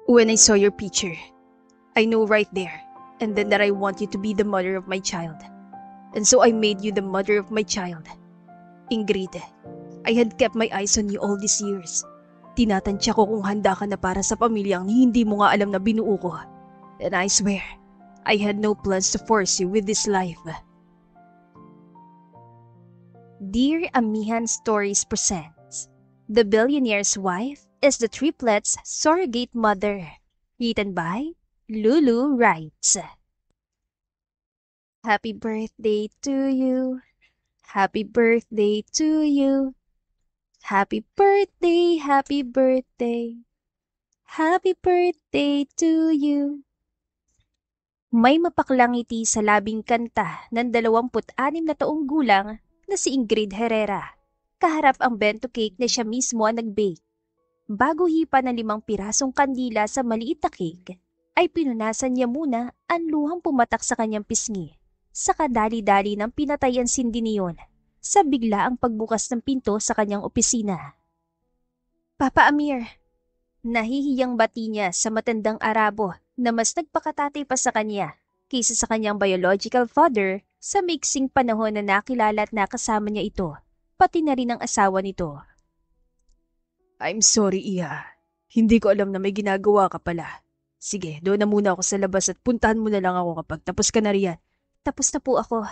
When I saw your picture, I knew right there and then that I want you to be the mother of my child. And so I made you the mother of my child. Ingrid, I had kept my eyes on you all these years. Tinatansya ko kung handa ka na para sa pamilyang hindi mo nga alam na binuo ko. And I swear, I had no plans to force you with this life. Dear Amihan Stories presents The Billionaire's Wife is the Triplets' Surrogate Mother. Written by Lulu Writes. Happy birthday to you. Happy birthday to you. Happy birthday, happy birthday. Happy birthday to you. May mapaklang ngiti sa labing kanta ng 26 na taong gulang na si Ingrid Herrera. Kaharap ang bento cake na siya mismo ang nag-bake. Bago hipa ng 5 pirasong kandila sa maliit na cake, ay pinunasan niya muna ang luhang pumatak sa kanyang pisngi. Sa kadali-dali ng pinatay ang sindi niyon, sa bigla ang pagbukas ng pinto sa kanyang opisina. Papa Amir, nahihiyang bati niya sa matandang Arabo na mas nagpakatatay pa sa kanya kaysa sa kanyang biological father sa maiksing panahon na nakilala at nakasama niya ito, pati na rin ang asawa nito. I'm sorry, Iha. Hindi ko alam na may ginagawa ka pala. Sige, doon na muna ako sa labas at puntahan mo na lang ako kapag tapos ka na riyan. Tapos na po ako.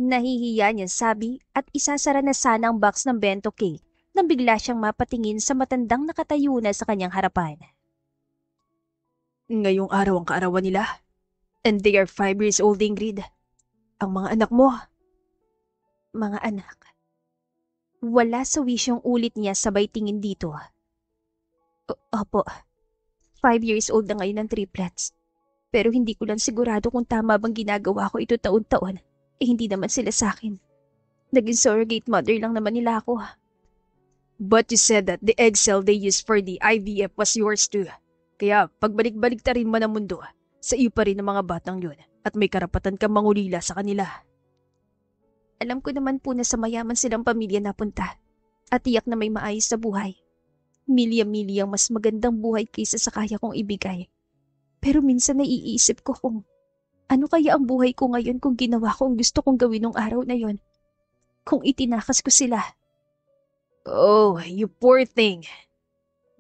Nahihiya niyang sabi at isasara na sana ang box ng bento cake nang bigla siyang mapatingin sa matandang nakatayo na sa kanyang harapan. Ngayong araw ang kaarawan nila. And they are 5 years old, Ingrid. Ang mga anak mo. Mga anak. Wala sa wisyong ulit niya sabay tingin dito. Opo, 5 years old na ngayon ang triplets. Pero hindi ko lang sigurado kung tama bang ginagawa ko ito taon-taon. Hindi naman sila sa akin. Naging surrogate mother lang naman nila ako. But you said that the egg cell they used for the IVF was yours too. Kaya pagbalik-balik ta rin man ang mundo, sa iyo pa rin ang mga batang yun at may karapatan kang mangulila sa kanila. Alam ko naman po na sa mayaman silang pamilya napunta at tiyak na may maayos na buhay. Milya-milyang mas magandang buhay kaysa sa kaya kong ibigay. Pero minsan naiisip ko kung ano kaya ang buhay ko ngayon kung ginawa ko ang gusto kong gawin nung araw na yon. Kung itinakas ko sila. Oh, you poor thing.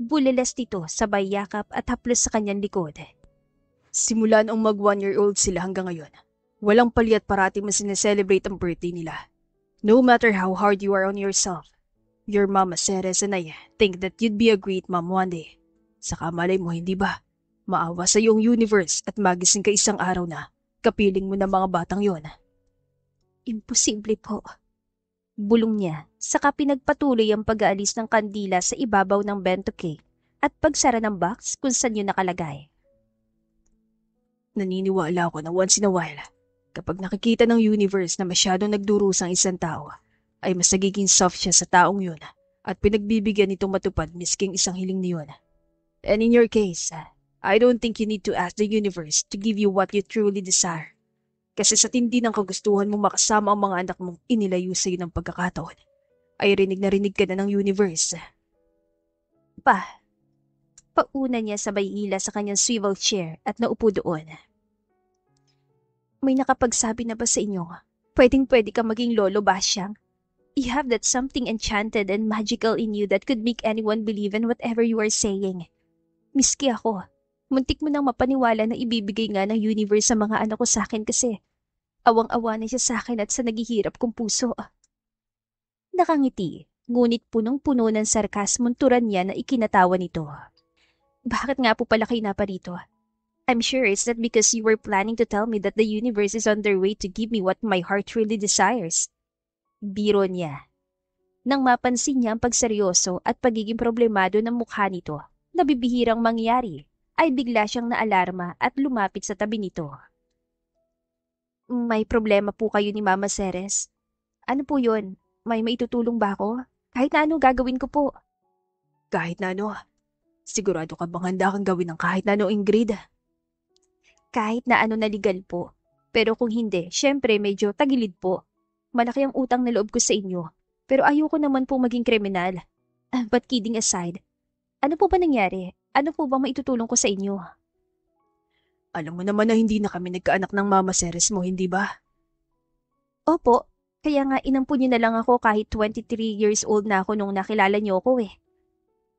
Bulalas nito sabay yakap at haplos sa kanyang likod. Simula noong mag 1-year-old sila hanggang ngayon, walang pali at parati mo sineselebrate ang birthday nila. No matter how hard you are on yourself, your mama Ceres and I think that you'd be a great mom one day. Saka malay mo, hindi ba? Maawa sa iyong universe at magising ka isang araw na kapiling mo ng mga batang yon. Imposible po. Bulong niya, saka pinagpatuloy ang pag-aalis ng kandila sa ibabaw ng bento cake at pagsara ng box kung saan yun nakalagay. Naniniwala ako na once in a while, kapag nakikita ng universe na masyadong nagdurusang isang tao, ay mas nagiging soft siya sa taong yun at pinagbibigyan nitong matupad misking isang hiling niyon. And in your case, I don't think you need to ask the universe to give you what you truly desire. Kasi sa tindi ng kagustuhan mong makasama ang mga anak mong inilayo sa iyo ng pagkakataon, ay rinig na rinig ka na ng universe. Pauna niya sabay hila sa kanyang swivel chair at naupo doon. May nakapagsabi na ba sa inyo? Pwedeng-pwede ka maging lolo Basyang. You have that something enchanted and magical in you that could make anyone believe in whatever you are saying. Miski ako. Muntik mo nang mapaniwala na ibibigay nga ng universe sa mga anak ko sa akin kasi awang-awa na siya sa akin at sa naghihirap kong puso. Nakangiti, ngunit punong-puno ng sarkasmong turan niya na ikinatawa nito. Bakit nga po pala kayo naparito? I'm sure it's not because you were planning to tell me that the universe is on their way to give me what my heart really desires. Biro niya. Nang mapansin niya ang pagseryoso at pagiging problemado ng mukha nito na bibihirang mangyari, ay bigla siyang naalarma at lumapit sa tabi nito. May problema po kayo ni Mama Ceres? Ano po yun? May maitutulong ba ako? Kahit na ano gagawin ko po. Kahit na ano, sigurado ka bang handa kang gawin ng kahit na ano, Ingrid? Kahit na ano na legal po. Pero kung hindi, syempre medyo tagilid po. Malaki ang utang na loob ko sa inyo. Pero ayoko naman po maging kriminal. But kidding aside, ano po ba nangyari? Ano po bang maitutulong ko sa inyo? Alam mo naman na hindi na kami nagkaanak ng mama Ceres mo, hindi ba? Opo, kaya nga inampun niyo na lang ako kahit 23 years old na ako nung nakilala niyo ako eh.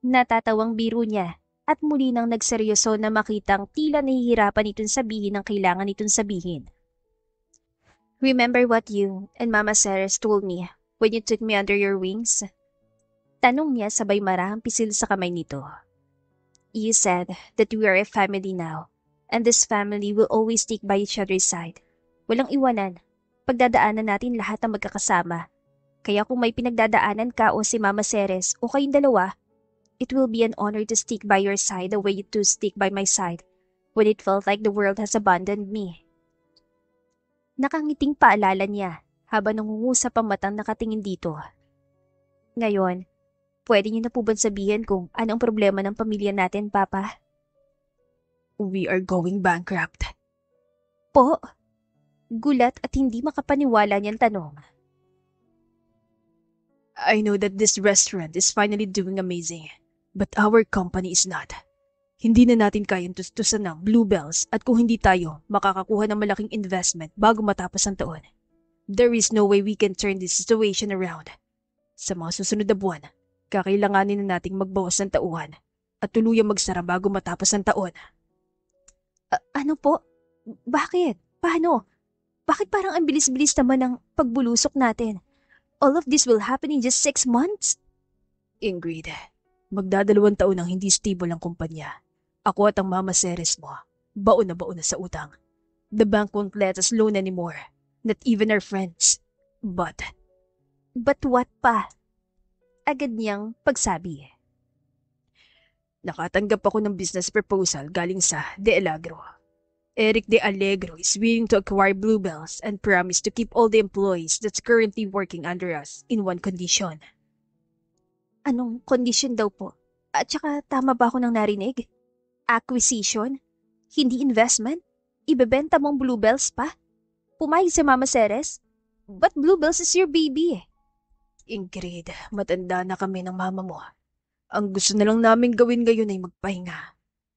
Natatawang biro niya at muli nang nagseryoso na makitang tila nahihirapan itong sabihin ang kailangan itong sabihin. Remember what you and Mama Ceres told me when you took me under your wings? Tanong niya sabay marahang pisil sa kamay nito. You said that we are a family now, and this family will always stick by each other's side. Walang iwanan. Pagdadaanan natin lahat ng magkakasama. Kaya kung may pinagdadaanan ka o si Mama Ceres o kayong dalawa, it will be an honor to stick by your side the way you two stick by my side when it felt like the world has abandoned me. Nakangiting paalala niya habang nangungusap ang matang nakatingin dito. Ngayon, pwede niyo na po ba sabihin kung anong problema ng pamilya natin, Papa? We are going bankrupt. Po? Gulat at hindi makapaniwala niyang tanong. I know that this restaurant is finally doing amazing, but our company is not. Hindi na natin kayang tustusan ng Bluebells at kung hindi tayo makakakuha ng malaking investment bago matapos ang taon. There is no way we can turn this situation around. Sa mga susunod na buwan, kakailanganin na nating magbawas ng tauhan at tuluyang magsara bago matapos ang taon. Ano po? Bakit? Paano? Bakit parang ang bilis-bilis naman ng pagbulusok natin? All of this will happen in just 6 months? Ingrid, magdadalawang taon ang hindi stable ang kumpanya. Ako at ang Mama Ceres mo, baon na sa utang. The bank won't let us loan anymore. Not even our friends. But what pa? Agad niyang pagsabi. Nakatanggap ako ng business proposal galing sa De Allegro. Eric De Allegro is willing to acquire Bluebells and promise to keep all the employees that's currently working under us in one condition. Anong condition daw po? At saka tama ba ako nang narinig? Acquisition? Hindi investment? Ibebenta mong Bluebells pa? Pumayag si Mama Ceres? But Bluebells is your baby eh. Ingrid, matanda na kami ng mama mo. Ang gusto na lang namin gawin ngayon ay magpahinga.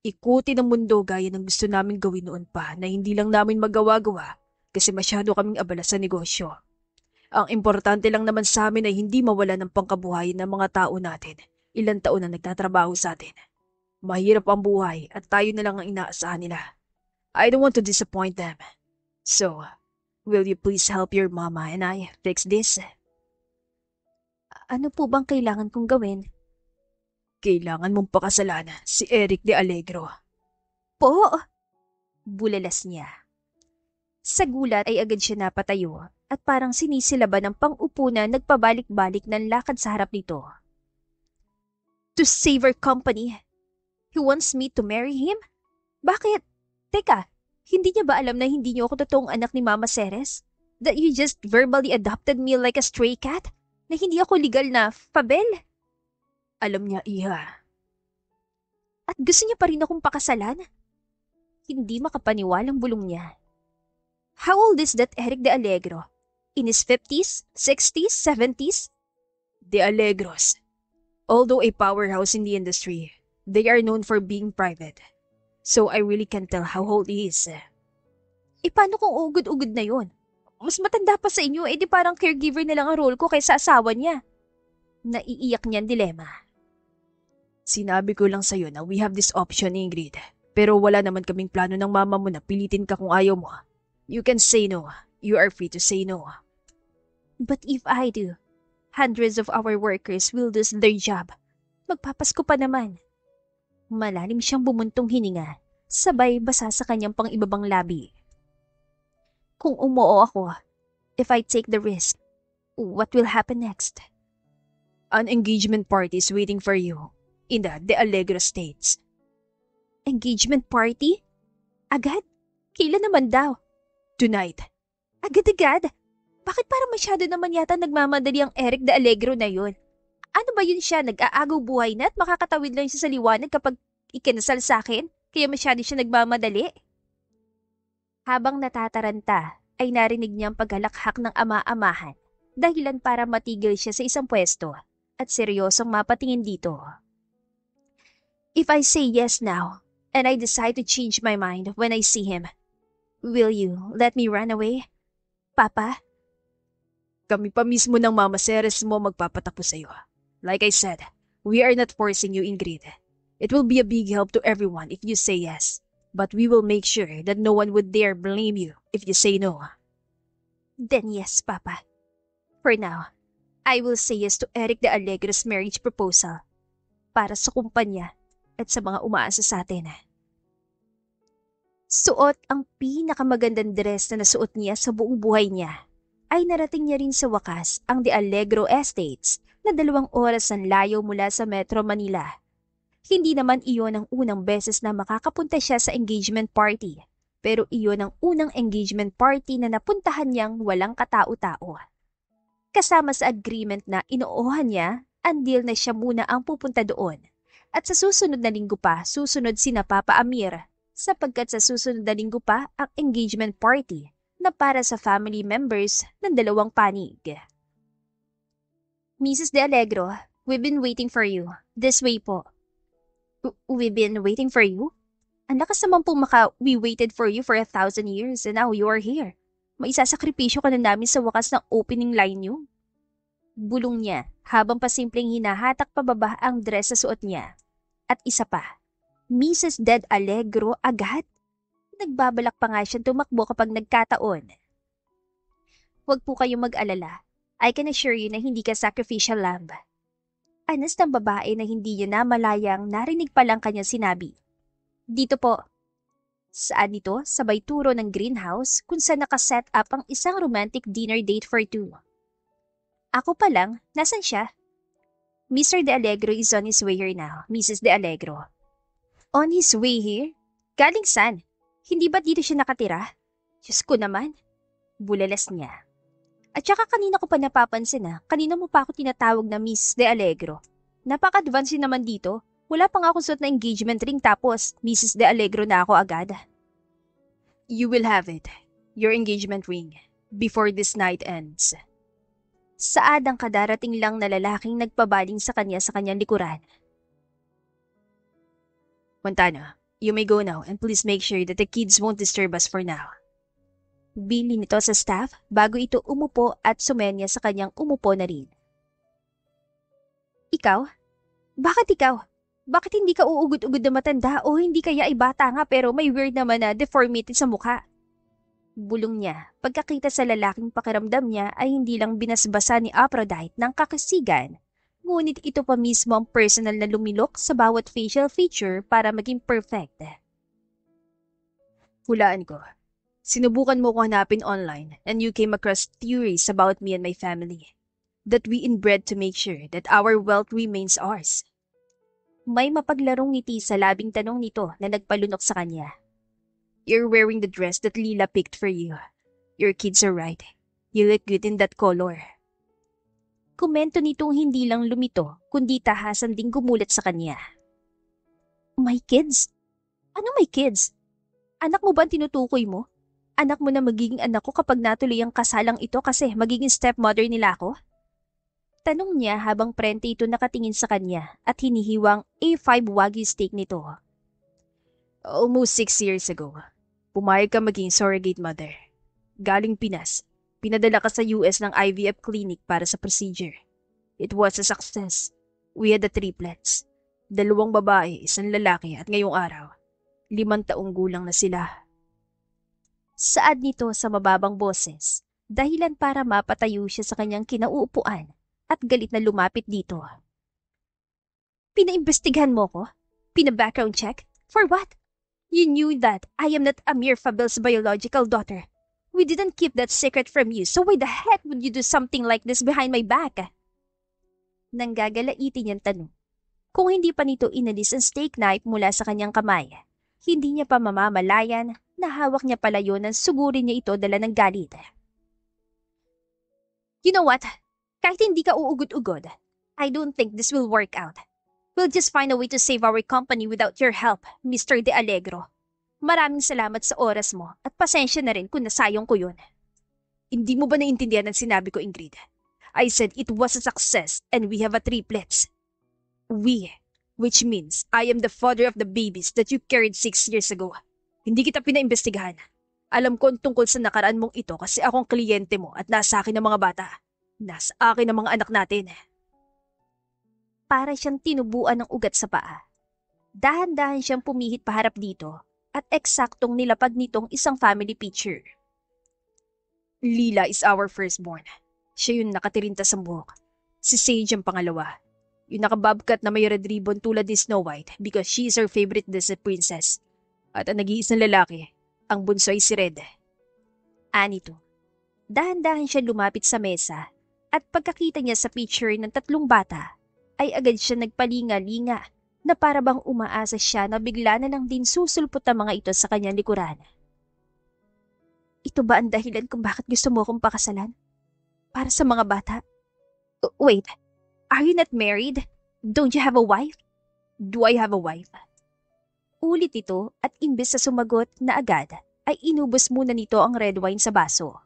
Ikutin ang mundo gaya ng gusto namin gawin noon pa na hindi lang namin magawa-gawa kasi masyado kaming abala sa negosyo. Ang importante lang naman sa amin ay hindi mawala ng pangkabuhayan ng mga tao natin. Ilang taon na nagtatrabaho sa atin. Mahirap ang buhay at tayo na lang ang inaasahan nila. I don't want to disappoint them. So, will you please help your mama and I fix this? Ano po bang kailangan kong gawin? Kailangan mong pakasalan si Eric De Allegro. Po! Bulalas niya. Sa gulat ay agad siya napatayo at parang sinisilaban ng pang-upo na nagpabalik-balik ng lakad sa harap nito. To save our company. He wants me to marry him? Bakit? Teka, hindi niya ba alam na hindi niyo ako totoong anak ni Mama Ceres? That you just verbally adopted me like a stray cat? Na hindi ako legal na pabel? Alam niya, Iha. At gusto niya pa rin akong pakasalan? Hindi makapaniwalang bulong niya. How old is that Eric De Allegro? In his 50s, 60s, 70s? De Allegros. Although a powerhouse in the industry, they are known for being private. So I really can't tell how old he is. Paano kung ugod-ugod na yun? Mas matanda pa sa inyo, di parang caregiver na lang ang role ko kaysa asawa niya. Naiiyak niyan dilema. Sinabi ko lang sa'yo na we have this option, Ingrid. Pero wala naman kaming plano ng mama mo na pilitin ka kung ayaw mo. You can say no. You are free to say no. But if I do, hundreds of our workers will lose their job. Magpapasko pa naman. Malalim siyang bumuntong hininga, sabay basa sa kanyang pang-ibabang labi. Kung umuo ako, if I take the risk, what will happen next? An engagement party is waiting for you in the De Allegro States. Engagement party? Agad? Kailan naman daw? Tonight. Agad-agad? Bakit parang masyado naman yata nagmamadali ang Eric De Allegro na yun? Ano ba yun siya? Nag-aagaw buhay na at makakatawid lang siya sa liwanag kapag ikinasal sa akin? Kaya masyado siya nagmamadali? Habang natataranta, ay narinig niyang paghalakhak ng ama-amahan, dahilan para matigil siya sa isang pwesto at seryosong mapatingin dito. If I say yes now, and I decide to change my mind when I see him, will you let me run away? Papa? Kami pa mismo ng mama Ceres mo magpapatapos sa'yo. Like I said, we are not forcing you, Ingrid. It will be a big help to everyone if you say yes. But we will make sure that no one would dare blame you if you say no. Then yes, Papa. For now, I will say yes to Eric de Alegro's marriage proposal para sa kumpanya at sa mga umaasa sa atin. Suot ang pinakamagandang dress na nasuot niya sa buong buhay niya. Ay narating niya rin sa wakas ang De Allegro Estates na 2 oras ang layo mula sa Metro Manila. Hindi naman iyon ang unang beses na makakapunta siya sa engagement party, pero iyon ang unang engagement party na napuntahan niyang walang katao-tao. Kasama sa agreement na inuuhan niya, ang deal na siya muna ang pupunta doon. At sa susunod na linggo pa, susunod sina Papa Amir, sapagkat sa susunod na linggo pa ang engagement party na para sa family members ng 2 panig. Mrs. De Allegro, we've been waiting for you. This way po. We've been waiting for you? Ang lakas naman po we waited for you for 1,000 years and now you are here. Maisasakripisyo ka na namin sa wakas ng opening line niyo. Bulong niya habang pasimpleng hinahatak pababa ang dress sa suot niya. At isa pa, Mrs. Dead Allegro agad? Nagbabalak pa nga siyang tumakbo kapag nagkataon. Huwag po kayong mag-alala. I can assure you na hindi ka sacrificial lamb. Anas ng babae na hindi niya namalayang narinig pa lang kanyang sinabi. Dito po. Saan ito? Sabay turo ng greenhouse kung saan nakaset up ang isang romantic dinner date for 2. Ako pa lang, nasan siya? Mr. De Allegro is on his way here now, Mrs. De Allegro. On his way here? Galing saan? Hindi ba dito siya nakatira? Diyos ko naman. Bulalas niya. At saka kanina ko pa napapansin kanina mo pa ako tinatawag na Miss De Allegro. Napaka-advance naman dito. Wala pa nga akong suot na engagement ring tapos Mrs. De Allegro na ako agad. You will have it, your engagement ring, before this night ends. Saad ang kadarating lang na lalaking nagpabaling sa kanyang likuran. Montana, you may go now and please make sure that the kids won't disturb us for now. Bili nito sa staff bago ito umupo at sumenya sa kanyang umupo na rin. Ikaw? Bakit ikaw? Bakit hindi ka uugod-ugod na matanda o hindi kaya ay bata nga pero may weird naman na deformity sa mukha? Bulong niya pagkakita sa lalaking pakiramdam niya ay hindi lang binasbasa ni Aphrodite ng kakasigan, ngunit ito pa mismo ang personal na lumilok sa bawat facial feature para maging perfect. Hulaan ko. Sinubukan mo ko hanapin online and you came across theories about me and my family that we inbred to make sure that our wealth remains ours. May mapaglarong ngiti sa labing tanong nito na nagpalunok sa kanya. You're wearing the dress that Lila picked for you. Your kids are right. You look good in that color. Komento nitong hindi lang lumito kundi tahasan ding gumulat sa kanya. My kids? Ano my kids? Anak mo ba ang tinutukoy mo? Anak mo na magiging anak ko kapag natuloy ang kasalang ito kasi magiging stepmother nila ako? Tanong niya habang prente ito nakatingin sa kanya at hinihiwang A5 Wagyu steak nito. Almost 6 years ago, pumayag ka maging surrogate mother. Galing Pinas, pinadala ka sa US ng IVF clinic para sa procedure. It was a success. We had the triplets. 2 babae, 1 lalaki at ngayong araw, 5 taong gulang na sila. Saad nito sa mababang boses, dahilan para mapatayo siya sa kanyang kinauupuan at galit na lumapit dito. Pinaimbestigahan mo ko? Pina-background check? For what? You knew that I am not Amir Fabel's biological daughter. We didn't keep that secret from you, so why the heck would you do something like this behind my back? Nanggagalaitin niyang tanong. Kung hindi pa nito inalis ang steak knife mula sa kanyang kamay, hindi niya pa mamamalayan na hawak niya pala yun nang sugurin niya ito dala ng galit. You know what? Kahit hindi ka uugod-ugod, I don't think this will work out. We'll just find a way to save our company without your help, Mr. De Allegro. Maraming salamat sa oras mo at pasensya na rin kung nasayang ko yun. Hindi mo ba naintindihan ang sinabi ko, Ingrid? I said it was a success and we have a triplets. We. Which means I am the father of the babies that you carried 6 years ago. Hindi kita pinaimbestigahan. Alam ko ang tungkol sa nakaraan mong ito kasi akong kliyente mo at nasa akin ang mga bata. Nasa akin ang mga anak natin. Para siyang tinubuan ng ugat sa paa. Dahan-dahan siyang pumihit paharap dito at eksaktong nilapag nitong isang family picture. Lila is our firstborn. Siya yung nakatirinta sa buhok. Si Sage ang pangalawa. Yung nakabobcat na may red ribbon tulad ni Snow White because she is her favorite Disney princess. At ang nag-iisang lalaki, ang bunso ay si Red. Anito. Dahan-dahan siya lumapit sa mesa at pagkakita niya sa picture ng 3 bata, ay agad siya nagpalinga-linga na para bang umaasa siya na bigla na lang din susulpot ang mga ito sa kanyang likuran. Ito ba ang dahilan kung bakit gusto mo akong pakasalan? Para sa mga bata? Wait, are you not married? Don't you have a wife? Do I have a wife? Ulit ito at imbes sa sumagot na agad, ay inubos muna nito ang red wine sa baso.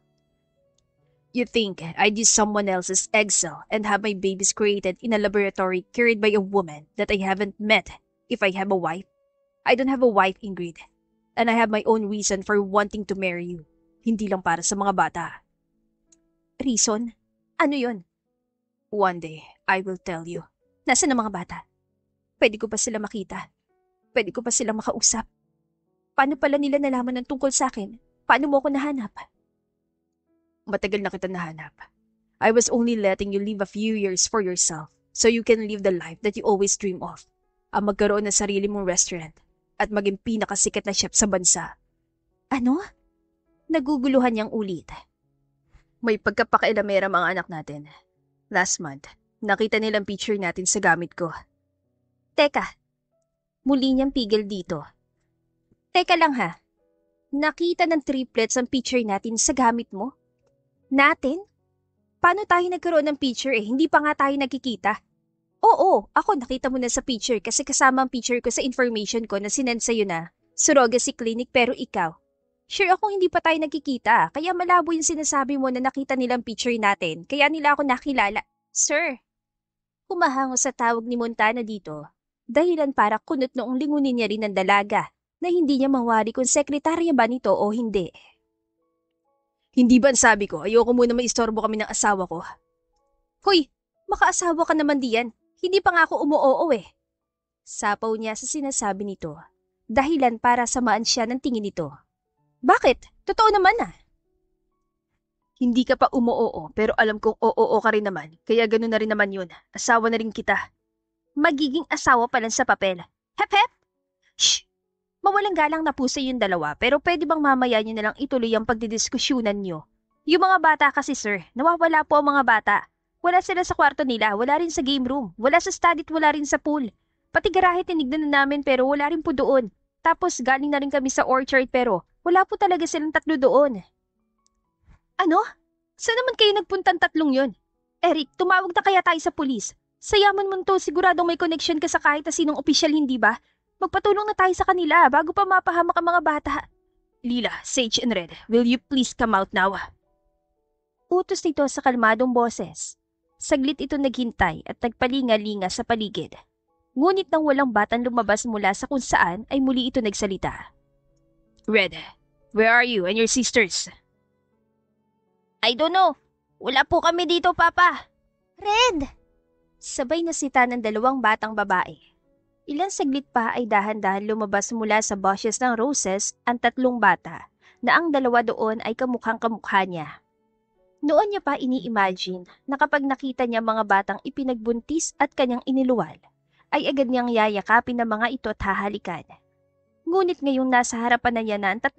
You think I'd use someone else's egg cell and have my babies created in a laboratory carried by a woman that I haven't met if I have a wife? I don't have a wife, Ingrid. And I have my own reason for wanting to marry you. Hindi lang para sa mga bata. Reason? Ano yon? One day, I will tell you. Nasaan ang mga bata? Pwede ko ba sila makita? Pwede ko ba sila makausap? Paano pala nila nalaman ng tungkol sa akin? Paano mo ako nahanap? Matagal na kita nahanap. I was only letting you live a few years for yourself so you can live the life that you always dream of. Ang magkaroon ng sarili mong restaurant at maging pinakasikat na chef sa bansa. Ano? Naguguluhan niyang ulit. May pagkapakailamera mga anak natin. Last month, nakita nilang picture natin sa gamit ko. Teka, muli niyang pigil dito. Teka lang ha, nakita ng triplets ang picture natin sa gamit mo? Natin? Paano tayo nagkaroon ng picture hindi pa nga tayo nagkikita? Oo, ako nakita mo na sa picture kasi kasama ang picture ko sa information ko na sinend sa'yo na surrogacy clinic pero ikaw. Sure akong hindi pa tayo nagkikita kaya malabo yung sinasabi mo na nakita nilang picture natin kaya nila ako nakilala. Sir, humahango sa tawag ni Montana dito dahilan para kunot noong lingunin niya rin ng dalaga na hindi niya mawari kung sekretarya ba nito o hindi. Hindi ba sabi ko ayoko muna maistorbo kami ng asawa ko? Hoy, makaasawa ka naman diyan. Hindi pa nga ako umuoo eh. Sapaw niya sa sinasabi nito dahilan para samaan siya ng tingin nito. Bakit? Totoo naman ah. Hindi ka pa umuoo pero alam kong oo ka rin naman kaya ganoon na rin naman yun. Asawa na rin kita. Magiging asawa pa lang sa papel. Hep hep! Shh! Mawalang galang na puso yung dalawa pero pwede bang mamaya nyo na lang ituloy ang pagdidiskusyunan nyo? Yung mga bata kasi sir, nawawala po ang mga bata. Wala sila sa kwarto nila, wala rin sa game room, wala sa study at wala rin sa pool. Pati garahe tinignan na namin pero wala rin po doon. Tapos galing na rin kami sa orchard pero wala po talaga silang 3 doon. Ano? Saan naman kayo nagpuntang 3 yun? Eric, tumawag na kaya tayo sa pulis. Sayaman mo to, siguradong may connection ka sa kahit na sinong opisyal, hindi ba? Magpatulong na tayo sa kanila bago pa mapahamak ang mga bata. Lila, Sage and Red, will you please come out now? Utos nito sa kalmadong boses. Saglit ito naghintay at nagpalinga-linga sa paligid. Ngunit nang walang batang lumabas mula sa kung saan ay muli ito nagsalita. Red, where are you and your sisters? I don't know. Wala po kami dito, Papa. Red! Sabay na sita ng 2 batang babae. Ilang saglit pa ay dahan-dahan lumabas mula sa bushes ng roses ang 3 bata na ang 2 doon ay kamukhang-kamukha niya. Noon niya pa ini-imagine na kapag nakita niya mga batang ipinagbuntis at kanyang iniluwal, ay agad niyang yayakapin ng mga ito at hahalikan. Ngunit ngayong nasa harapan na niya na ang 3,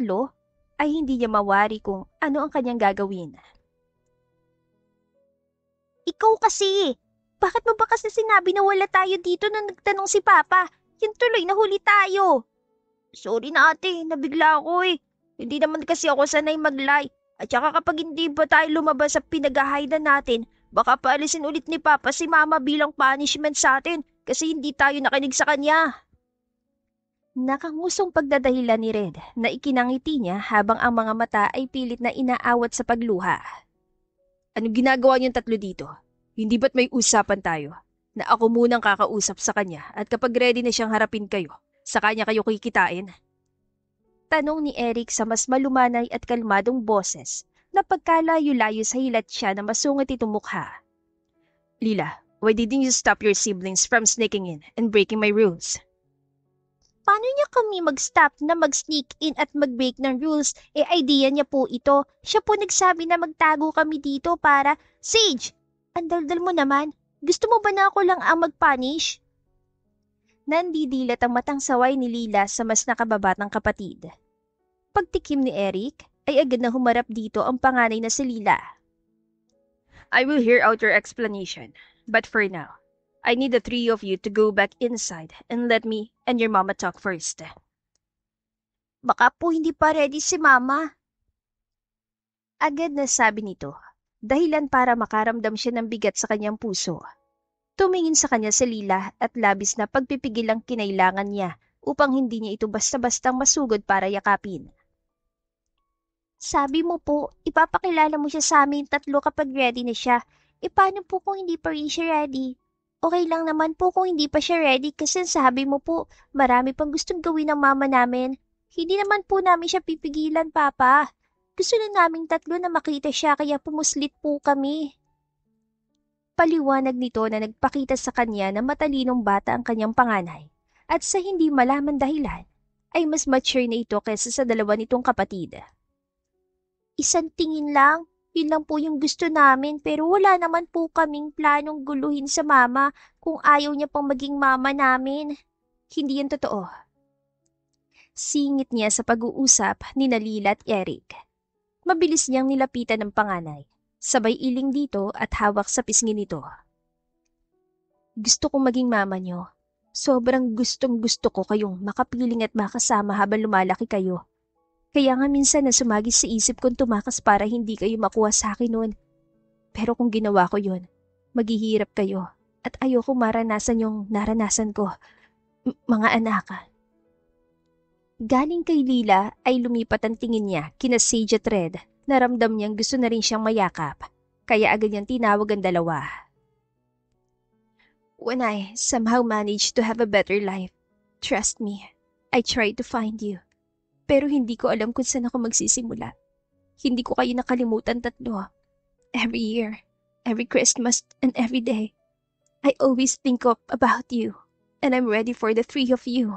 ay hindi niya mawari kung ano ang kanyang gagawin. Ikaw kasi! Bakit mo ba kasi sinabi na wala tayo dito nung nagtanong si Papa? Yan tuloy, nahuli tayo. Sorry na ate, nabigla ako eh. Hindi naman kasi ako sanay mag-lie. At saka kapag hindi ba tayo lumabas sa pinag-ahidan natin, baka paalisin ulit ni Papa si Mama bilang punishment sa atin kasi hindi tayo nakinig sa kanya. Nakangusong pagdadahilan ni Red na ikinangiti niya habang ang mga mata ay pilit na inaawat sa pagluha. Anong ginagawa niyong 3 dito? Hindi ba't may usapan tayo? na ako munang kakausap sa kanya at kapag ready na siyang harapin kayo, sa kanya kayo kikitain? Tanong ni Eric sa mas malumanay at kalmadong boses na pagkalayo-layo sa hilat siya na masungit itong mukha. Lila, why didn't you stop your siblings from sneaking in and breaking my rules? Paano niya kami mag-stop na mag-sneak in at mag-break ng rules? Idea niya po ito. Siya po nagsabi na magtago kami dito para… Sage! Ang daldal mo naman. Gusto mo ba na ako lang ang mag-punish? Nandidilat ang matang saway ni Lila sa mas nakababatang kapatid. Pagtikim ni Eric, ay agad na humarap dito ang panganay na si Lila. I will hear out your explanation, but for now, I need the three of you to go back inside and let me and your mama talk first. Baka po hindi pa ready si Mama. Agad na sabi nito, dahilan para makaramdam siya ng bigat sa kanyang puso. Tumingin sa kanya si Lila at labis na pagpipigil ang kinailangan niya upang hindi niya ito basta-bastang masugod para yakapin. Sabi mo po, ipapakilala mo siya sa amin tatlo kapag ready na siya. Paano po kung hindi pa rin siya ready? Okay lang naman po kung hindi pa siya ready kasi sabi mo po, marami pang gustong gawin ng mama namin. Hindi naman po namin siya pipigilan, Papa. Gusto na naming tatlo na makita siya kaya pumuslit po kami. Paliwanag nito na nagpakita sa kanya na matalinong bata ang kanyang panganay at sa hindi malaman dahilan ay mas mature na ito kaysa sa dalawa nitong kapatid. Isang tingin lang. Yun lang po yung gusto namin pero wala naman po kaming planong guluhin sa mama kung ayaw niya pang maging mama namin. Hindi yan totoo. Singit niya sa pag-uusap ni Lila at Eric. Mabilis niyang nilapitan ng panganay. Sabay iling dito at hawak sa pisngi nito. Gusto kong maging mama niyo. Sobrang gustong gusto ko kayong makapiling at makasama habang lumalaki kayo. Kaya nga minsan na sumagis sa isip kong tumakas para hindi kayo makuha sa akin noon. Pero kung ginawa ko yun, maghihirap kayo at ayoko maranasan yung naranasan ko. Mga anak. Galing kay Lila ay lumipat ang tingin niya kina Sage at Red na ramdam niyang gusto na rin siyang mayakap. Kaya agad niyang tinawag ang dalawa. When I somehow managed to have a better life, trust me, I tried to find you. Pero hindi ko alam kung saan ako magsisimula. Hindi ko kayo nakalimutan tatlo. Every year, every Christmas, and every day, I always think about you, and I'm ready for the three of you.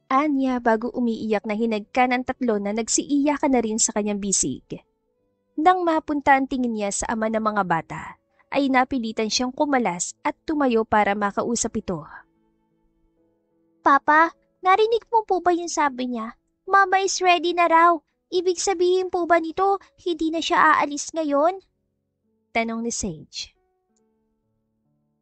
Anya bago umiiyak na hinagkan ang tatlo na nagsiiyakan na rin sa kanyang bisig. Nang mapunta ang tingin niya sa ama ng mga bata, ay napilitan siyang kumalas at tumayo para makausap ito. Papa, narinig mo po ba yung sabi niya? Mama is ready na raw. Ibig sabihin po ba nito, hindi na siya aalis ngayon? Tanong ni Sage.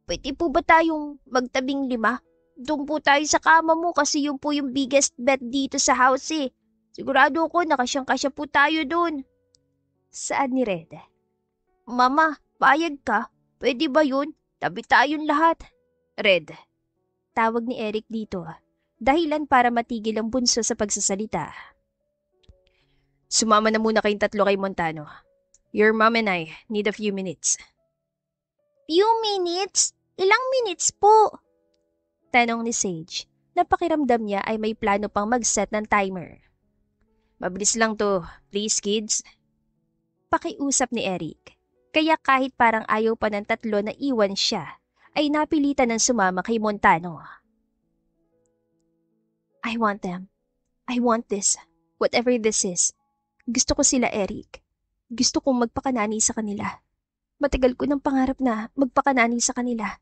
Pwede po ba tayong magtabing lima? Doon po tayo sa kama mo kasi yun po yung biggest bed dito sa house eh. Sigurado ko nakasyang-kasya po tayo doon. Saan ni Red? Mama, payag ka? Pwede ba yun? Tabi tayong lahat. Red. Tawag ni Eric dito. Dahilan para matigil ang bunso sa pagsasalita. Sumama na muna kayong tatlo kay Montano. Your mom and I need a few minutes. Few minutes? Ilang minutes po? Tanong ni Sage. Napakiramdam niya ay may plano pang mag-set ng timer. Mabilis lang to. Please, kids. Pakiusap ni Eric. Kaya kahit parang ayaw pa ng tatlo na iwan siya, ay napilitan ng sumama kay Montano. I want them. I want this. Whatever this is. Gusto ko sila, Eric. Gusto kong magpakanani sa kanila. Matagal ko ng pangarap na magpakanani sa kanila.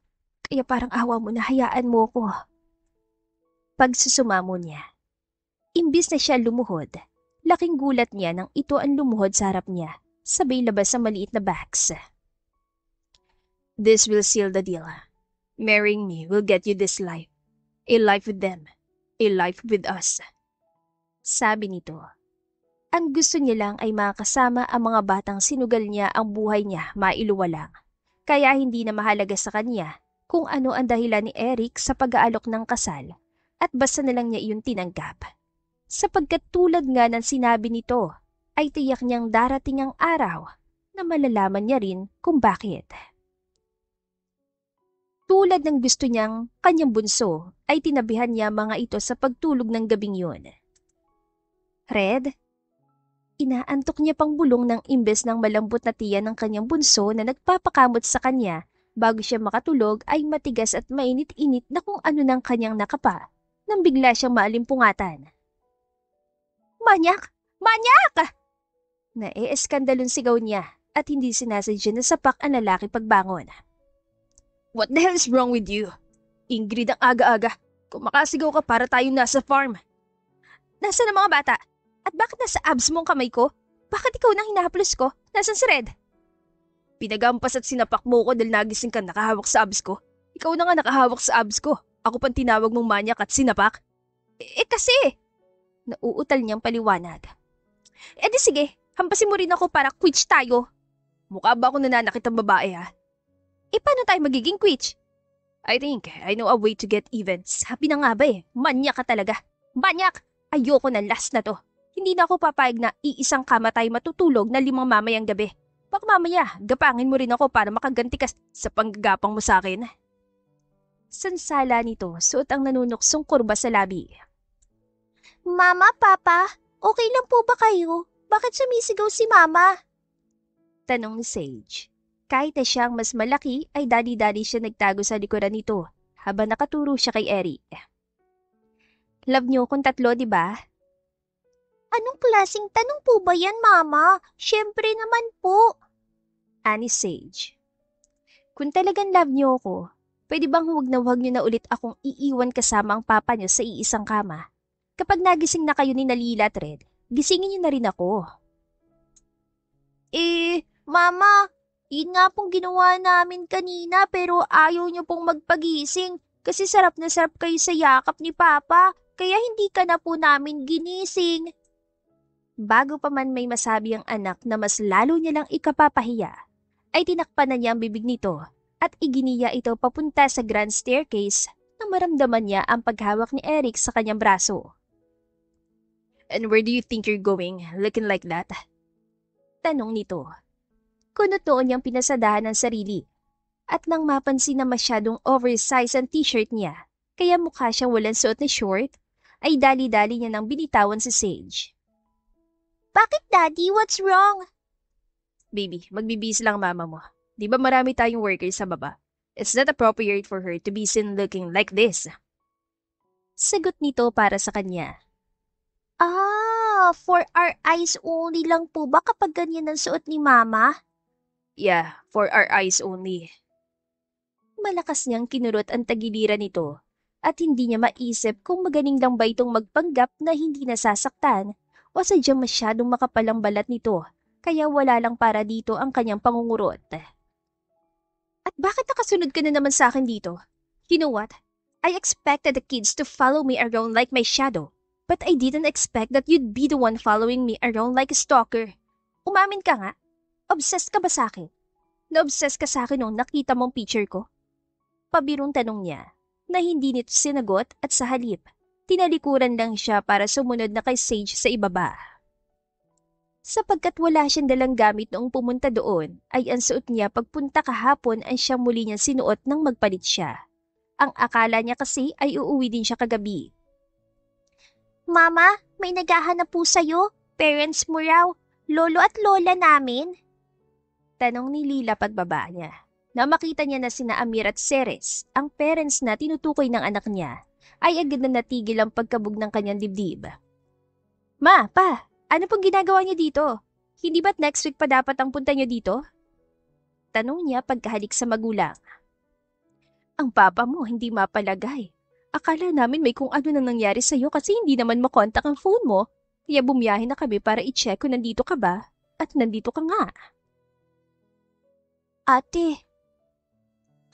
Kaya parang awa mo na hayaan mo ko. Pagsusumamo niya. Imbis na siya lumuhod, laking gulat niya nang ito ang lumuhod sa harap niya, sabay labas sa maliit na bags. This will seal the deal. Marrying me will get you this life. A life with them. A life with us. Sabi nito. Ang gusto niya lang ay makasama ang mga batang sinugal niya ang buhay niya mailuwalang. Kaya hindi na mahalaga sa kanya kung ano ang dahilan ni Eric sa pag-aalok ng kasal at basta na lang niya iyon tinanggap. Sapagkat tulad nga ng sinabi nito, ay tiyak niyang darating ang araw na malalaman niya rin kung bakit. Tulad ng gusto niyang kanyang bunso, ay tinabihan niya mga ito sa pagtulog ng gabing yun. Red, inaantok niya pang bulong ng imbes ng malambot na tiyan ng kanyang bunso na nagpapakamot sa kanya bago siya makatulog ay matigas at mainit-init na kung ano ng kanyang nakapa nang bigla siyang maalimpungatan. Manyak! Manyak! Naeeskandalong sigaw niya at hindi sinasadya na sapak ang lalaki pagbangon. What the hell is wrong with you? Ingrid, ang aga-aga. Kumakasigaw ka para tayong nasa farm. Nasaan ang mga bata? At bakit nasa abs mo ang kamay ko? Bakit ikaw nang hinahaplos ko? Nasaan si Red? Pinagampas at sinapak mo ko dahil nagising ka nakahawak sa abs ko. Ikaw na nga nakahawak sa abs ko. Ako pang tinawag mong manyak at sinapak. Kasi! Nauutal niyang paliwanag. Di sige, hampasin mo rin ako para quits tayo. Mukha ba ako nananakit ang babae ha? Paano tayo magiging quits? I think I know a way to get even. Sabi na nga ba manyak ka talaga. Manyak! Ayoko na last na to. Hindi na ako papayag na iisang kama tayo matutulog na 5 mamayang gabi. Baka mamaya, gapangin mo rin ako para makaganti ka sa panggagapang mo sa akin. Sansala nito, suot ang nanunuksong kurba sa labi. Mama, Papa, okay lang po ba kayo? Bakit sumisigaw si Mama? Tanong ni Sage. Kahit na siyang mas malaki ay dali-dali siya nagtago sa likuran nito habang nakaturo siya kay Eric. Love niyo kung 3, di ba? Anong klaseng tanong po ba yan, Mama? Siyempre naman po. Ani Sage. Kung talagang love niyo ako, pwede bang huwag niyo na ulit akong iiwan kasama ang papa niyo sa iisang kama? Kapag nagising na kayo ni Nalila at Red, gisingin niyo na rin ako. Mama, yun nga pong ginawa namin kanina pero ayaw niyo pong magpagising kasi sarap na sarap kayo sa yakap ni Papa kaya hindi ka na po namin ginising. Bago pa man may masabi ang anak na mas lalo niya lang ikapapahiya, ay tinakpan na niya ang bibig nito at iginiya ito papunta sa grand staircase na maramdaman niya ang paghawak ni Eric sa kanyang braso. And where do you think you're going, looking like that? Tanong nito. Kunot noon niyang pinasadahan ng sarili at nang mapansin na masyadong oversized ang t-shirt niya kaya mukha siyang walang suot na short, ay dali-dali niya nang binitawan si Sage. Bakit, Daddy? What's wrong? Baby, magbibihis lang mama mo. Di ba marami tayong workers sa baba? It's not appropriate for her to be seen looking like this. Sagot nito para sa kanya. For our eyes only lang po ba kapag ganyan ang suot ni Mama? Yeah, for our eyes only. Malakas niyang kinurot ang tagiliran nito at hindi niya maisip kung magaling lang ba itong magpanggap na hindi nasasaktan o sadyang masyadong makapalang balat nito kaya wala lang para dito ang kanyang pangungurot. At bakit nakasunod ka na naman sa akin dito? You know what? I expected the kids to follow me around like my shadow, but I didn't expect that you'd be the one following me around like a stalker. Umamin ka nga. Obsessed ka ba sa akin? Na-obsessed ka sa akin nung nakita mong picture ko? Pabirong tanong niya na hindi nito sinagot at sa halip, tinalikuran lang siya para sumunod na kay Sage sa ibaba. Sapagkat wala siyang dalang gamit noong pumunta doon, ay ang suot niya pagpunta kahapon ay siyang muli niyang sinuot nang magpalit siya. Ang akala niya kasi ay uuwi din siya kagabi. Mama, may naghahanap po sa'yo. Parents mo raw. Lolo at lola namin. Tanong ni Lila pagbaba niya. Na makita niya na sina Amir at Ceres, ang parents na tinutukoy ng anak niya, ay agad na natigil ang pagkabog ng kanyang dibdib. Ma, pa, ano pong ginagawa niyo dito? Hindi ba't next week pa dapat ang punta niyo dito? Tanong niya pagkahalik sa magulang. Ang papa mo hindi mapalagay. Akala namin may kung ano nang nangyari sa'yo kasi hindi naman makontak ang phone mo. Kaya bumiyahe na kami para i-check kung nandito ka ba. At nandito ka nga. Ate,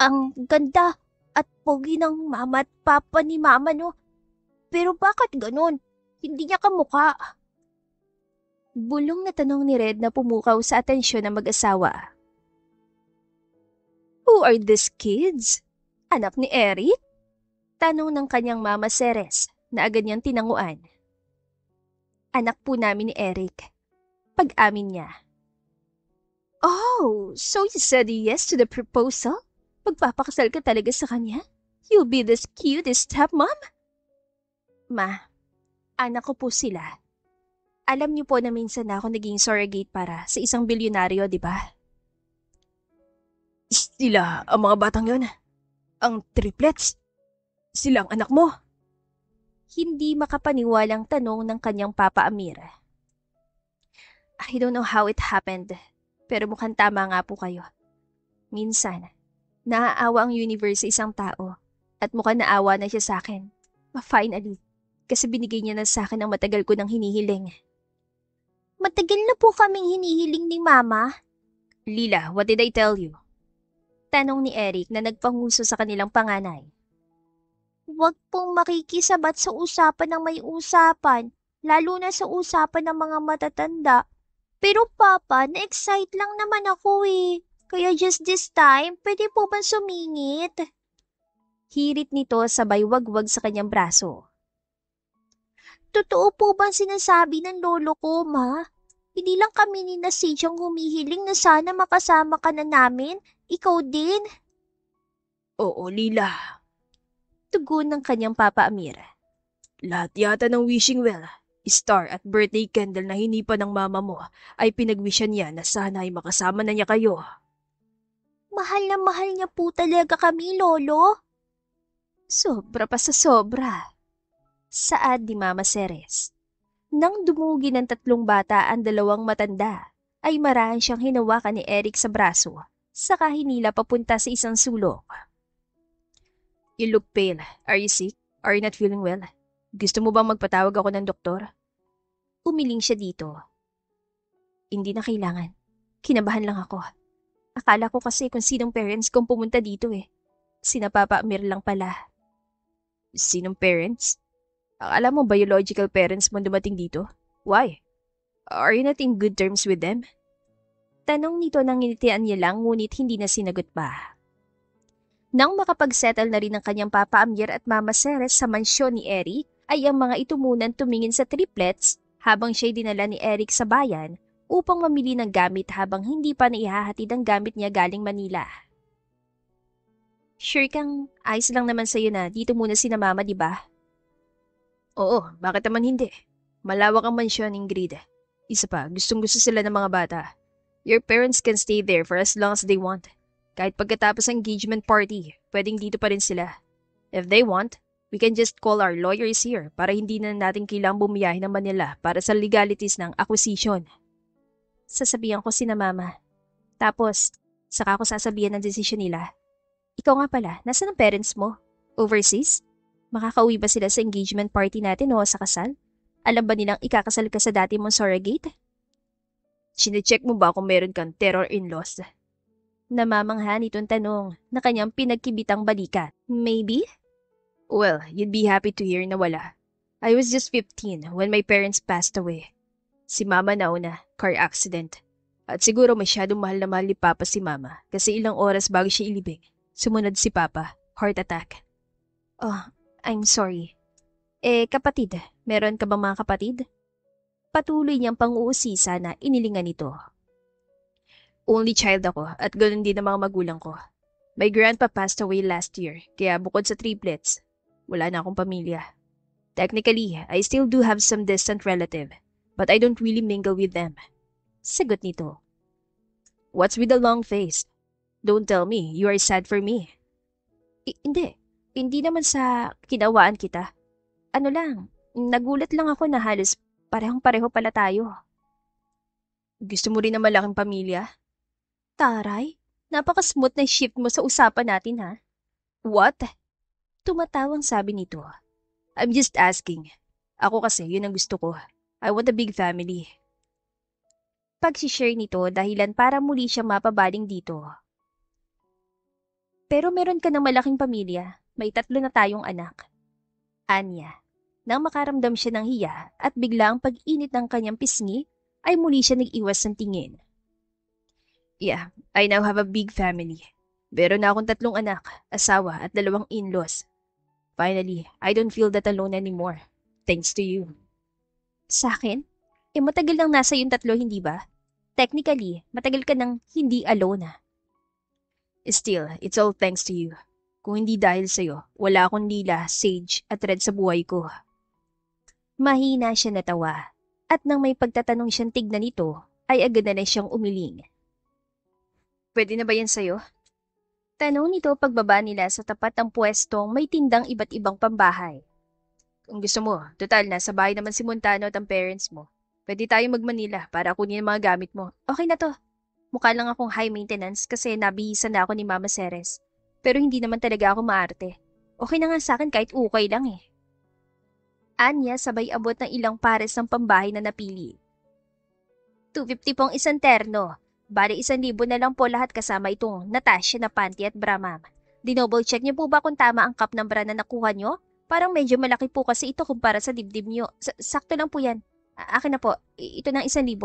ang ganda at pogi ng mama at papa ni Mama, no? Pero bakit ganun? Hindi niya kamukha. Bulong na tanong ni Red na pumukaw sa atensyon ng mag-asawa. Who are these kids? Anak ni Eric? Tanong ng kanyang mama Ceres na agad niyang tinanguan. Anak po namin ni Eric. Pag-amin niya. Oh, so you said yes to the proposal? Magpapakasal ka talaga sa kanya? You'll be the cutest stepmom? Ma, anak ko po sila. Alam niyo po na minsan na ako naging surrogate para sa isang bilyonaryo, di ba? Sila ang mga batang yon. Ang triplets. Silang anak mo. Hindi makapaniwalang tanong ng kanyang Papa Amir. I don't know how it happened, pero mukhang tama nga po kayo. Minsan, naaawa ang universe sa isang tao at mukhang naawa na siya sa akin. Finally, kasi binigay niya na sa akin ang matagal ko nang hinihiling. Matagal na po kaming hinihiling ni Mama. Lila, what did I tell you? Tanong ni Eric na nagpanguso sa kanilang panganay. Huwag pong makikisabat sa usapan ng may usapan, lalo na sa usapan ng mga matatanda. Pero Papa, na-excite lang naman ako eh. Kaya just this time, pwede po bang sumingit? Hirit nito sabay wagwag sa kanyang braso. Totoo po bang sinasabi ng lolo ko, Ma? Hindi lang kami ni Nasidyang humihiling na sana makasama ka na namin. Ikaw din. Oo, Lila. Tugon ng kanyang Papa Amir. Lahat yata ng wishing well, star at birthday candle na hinipan ng mama mo ay pinagwishan niya na sana ay makasama na niya kayo. Mahal na mahal niya po talaga kami, Lolo. Sobra pa sa sobra. Saad ni Mama Ceres. Nang dumugi ng 3 bata ang 2 matanda, ay marahan siyang hinawakan ni Eric sa braso, saka hinila papunta sa isang sulok. You look pale. Are you sick? Are you not feeling well? Gusto mo bang magpatawag ako ng doktor? Umiling siya dito. Hindi na kailangan. Kinabahan lang ako. Akala ko kasi kung sinong parents kong pumunta dito eh. Sina Papa Amir lang pala. Sinong parents? Akala mo biological parents mo dumating dito? Why? Are you not in good terms with them? Tanong nito nang nginitian niya lang ngunit hindi na sinagot pa. Nang makapag-settle na rin ang kanyang Papa Amir at Mama Ceres sa mansyon ni Eric, ay ang mga itumunan tumingin sa triplets habang siya'y dinala ni Eric sa bayan upang mamili ng gamit habang hindi pa naihahatid ang gamit niya galing Manila. Sure kang ayos lang naman sa'yo na dito muna sina Mama, di ba? Oo, bakit naman hindi? Malawak ang mansyon, Ingrid. Isa pa, gustong-gusto sila ng mga bata. Your parents can stay there for as long as they want. Kahit pagkatapos ng engagement party, pwedeng dito pa rin sila. If they want, we can just call our lawyers here para hindi na natin kailangang bumiyahe ng Manila para sa legalities ng acquisition. Sasabihan ko sina Mama. Tapos, saka ko sasabihan ng desisyon nila. Ikaw nga pala, nasaan ang parents mo? Overseas? Makakauwi ba sila sa engagement party natin o sa kasal? Alam ba nilang ikakasal ka sa dati mong surrogate? Sinecheck mo ba kung meron kang terror-in-laws? Namamangha nitong tanong na kanyang pinagkibitang balikat. Maybe? Well, you'd be happy to hear na wala. I was just 15 when my parents passed away. Si Mama nauna, car accident. At siguro masyadong mahal na mahal ni Papa si Mama kasi ilang oras bago siya ilibing. Sumunod si Papa, heart attack. Oh, I'm sorry. Kapatid, meron ka bang mga kapatid? Patuloy niyang pang-uusisa na inilingan nito. Only child ako at ganoon din ang mga magulang ko. My grandpa passed away last year, kaya bukod sa triplets, wala na akong pamilya. Technically, I still do have some distant relative, but I don't really mingle with them. Sagot nito. What's with the long face? Don't tell me you are sad for me. Hindi. Hindi naman sa kinawaan kita. Ano lang, nagulat lang ako na halos parehong-pareho pala tayo. Gusto mo rin ng malaking pamilya? Taray, napaka-smooth na shift mo sa usapan natin ha. What? Tumatawang sabi nito. I'm just asking. Ako kasi, yun ang gusto ko. I want a big family. Pag-share nito dahilan para muli siya mapabaling dito. Pero meron ka ng malaking pamilya, may 3 na tayong anak. Anya, nang makaramdam siya ng hiya at biglang pag-init ng kanyang pisngi, ay muli siya nag-iwas ng tingin. Yeah, I now have a big family. Meron na akong 3 anak, asawa at 2 in-laws. Finally, I don't feel that alone anymore. Thanks to you. Sa akin? Matagal nang nasa yung 3, hindi ba? Technically, matagal ka nang hindi alone. Still, it's all thanks to you. Kung hindi dahil sa'yo, wala akong Lila, Sage at Red sa buhay ko. Mahina siya natawa. At nang may pagtatanong siyang tignan nito, ay agad na siyang umiling. Pwede na ba yan sa'yo? Tanong nito pagbaba nila sa tapat ng pwestong may tindang iba't ibang pambahay. Kung gusto mo, total nasa bahay naman si Montano at ang parents mo. Pwede tayo mag-Manila para kunin ang mga gamit mo. Okay na to. Mukha lang akong high maintenance kasi nabihisa na ako ni Mama Ceres. Pero hindi naman talaga ako maarte. Okay na nga sa akin kahit ukay lang eh. Anya sabay abot ng ilang pares ng pambahay na napili. 250 pong isang terno. Bali 1,000 na lang po lahat kasama itong Natasha na panty at bra, ma'am. Dinoble check niyo po ba kung tama ang cup ng bra na nakuha niyo? Parang medyo malaki po kasi ito kumpara sa dibdib niyo. Sakto lang po yan. Akin na po. Ito ng 1,000.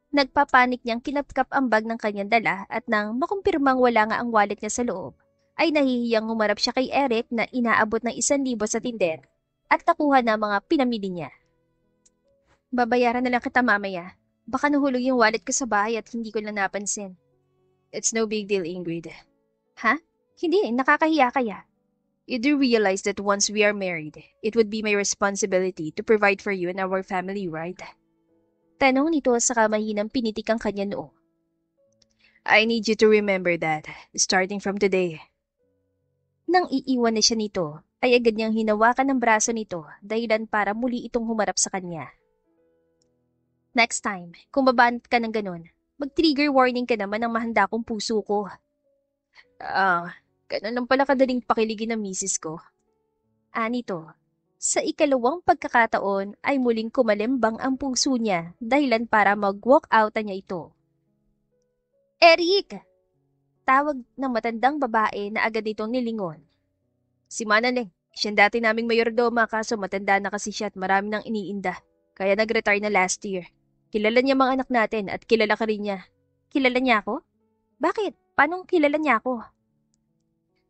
Nagpapanik niyang kinapkap ang bag ng kanyang dala at nang makumpirmang wala nga ang wallet niya sa loob, ay nahihiyang humarap siya kay Eric na inaabot ng 1,000 sa tinder at nakuha na mga pinamili niya. Babayaran na lang kita mamaya. Baka nahulog yung wallet ko sa bahay at hindi ko lang napansin. It's no big deal, Ingrid. Ha? Hindi, nakakahiya kaya. You do realize that once we are married, it would be my responsibility to provide for you and our family, right? Tanong nito sa kamahinang pinitik ang kanya noo. I need you to remember that, starting from today. Nang iiwan na siya nito, ay agad niyang hinawakan ng braso nito dahilan para muli itong humarap sa kanya. Next time, kung babanat ka ng ganun, mag-trigger warning ka naman ng mahanda kong puso ko. Ganun lang pala kadaling pakiligin ng misis ko. Anito, sa ikalawang pagkakataon ay muling kumalembang ang puso niya dahilan para mag-walk out niya ito. Eric! Tawag ng matandang babae na agad itong nilingon. Si Manaleng, siya dati naming mayordoma kaso matanda na kasi siya at marami nang iniinda. Kaya nag-retire na last year. Kilala niya mga anak natin at kilala ka rin niya. Kilala niya ako? Bakit? Paanong kilala niya ako?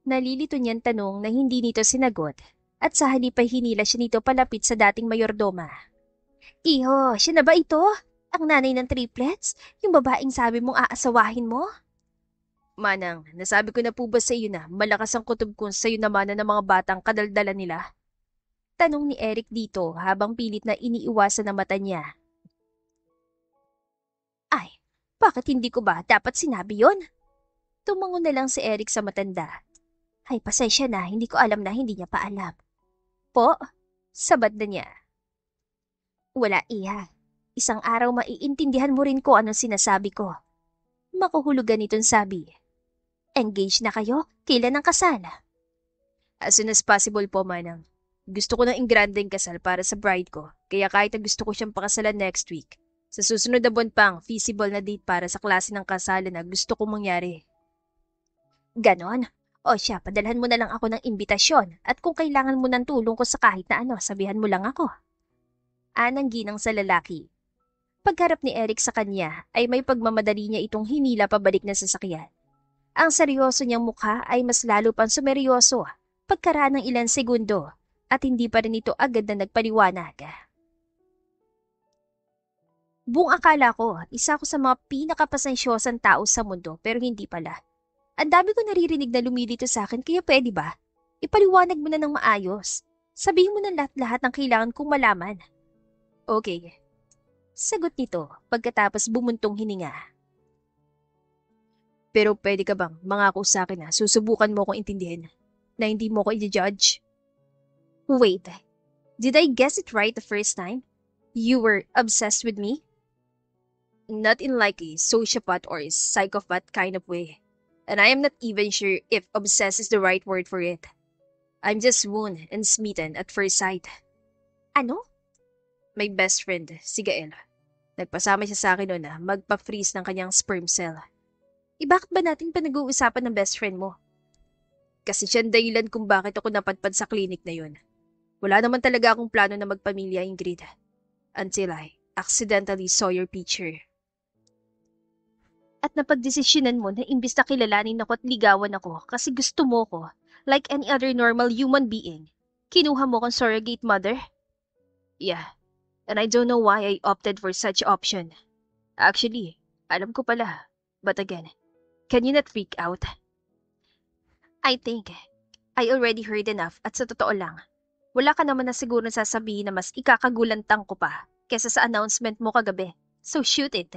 Nalilito niyang tanong na hindi nito sinagot at sa halip ay hinila siya nito palapit sa dating mayordoma. Iho, siya na ba ito? Ang nanay ng triplets? Yung babaeng sabi mong aasawahin mo? Manang, nasabi ko na po ba sa iyo na malakas ang kutob kung sa iyo naman ng mga batang kadaldala nila? Tanong ni Eric dito habang pilit na iniiwasan na mata niya. Ay, bakit hindi ko ba dapat sinabi yon? Tumango na lang si Eric sa matanda. Ay, pasensya na, hindi ko alam na hindi niya pa alam. Po, sabad na niya. Wala iya. Isang araw maiintindihan mo rin ko anong sinasabi ko. Makuhulugan itong sabi. Engaged na kayo? Kailan ang kasal? As soon as possible po, Manang. Gusto ko ng ingrandeng kasal para sa bride ko, kaya kahit na gusto ko siyang pakasalan next week. Sa susunod na buwan pang feasible na date para sa klase ng kasalan na gusto kong mangyari. Ganon? O siya, padalhan mo na lang ako ng imbitasyon at kung kailangan mo ng tulong ko sa kahit na ano, sabihan mo lang ako. Anang ginang sa lalaki. Pagharap ni Eric sa kanya ay may pagmamadali niya itong hinila pabalik na sasakyan. Ang seryoso niyang mukha ay mas lalo pang sumeryoso pagkaraan ng ilang segundo at hindi pa rin ito agad na nagpaliwanag. Buong akala ko, isa ako sa mga pinakapasensyosang tao sa mundo pero hindi pala. Ang dami ko naririnig na lumilito sa akin kaya pwede ba? Ipaliwanag mo na ng maayos. Sabihin mo na lahat-lahat ng kailangan kong malaman. Okay. Sagot nito pagkatapos bumuntong hininga. Pero pwede ka bang mangako sa akin na susubukan mo akong intindihin na hindi mo ko i-judge? Wait, did I guess it right the first time? You were obsessed with me? Not in like a sociopath or a psychopath kind of way. And I am not even sure if obsessed is the right word for it. I'm just swooned and smitten at first sight. Ano? My best friend, si Gael. Nagpasama siya sa akin noon na magpa-freeze ng kanyang sperm cell. Bakit ba natin pinag-uusapan ng best friend mo? Kasi siya ang dahilan kung bakit ako napadpad sa klinik na yun. Wala naman talaga akong plano na magpamilya, Ingrid. Until I accidentally saw your picture. At napagdesisyonan mo na imbis na kilalanin ako at ligawan ako kasi gusto mo ko, like any other normal human being, kinuha mo kong surrogate mother? Yeah, and I don't know why I opted for such option. Actually, alam ko pala. But again, Can you not freak out? I think I already heard enough at sa totoo lang, wala ka naman na siguro sasabihin na mas ikakagulantang ko pa kesa sa announcement mo kagabi. So shoot it.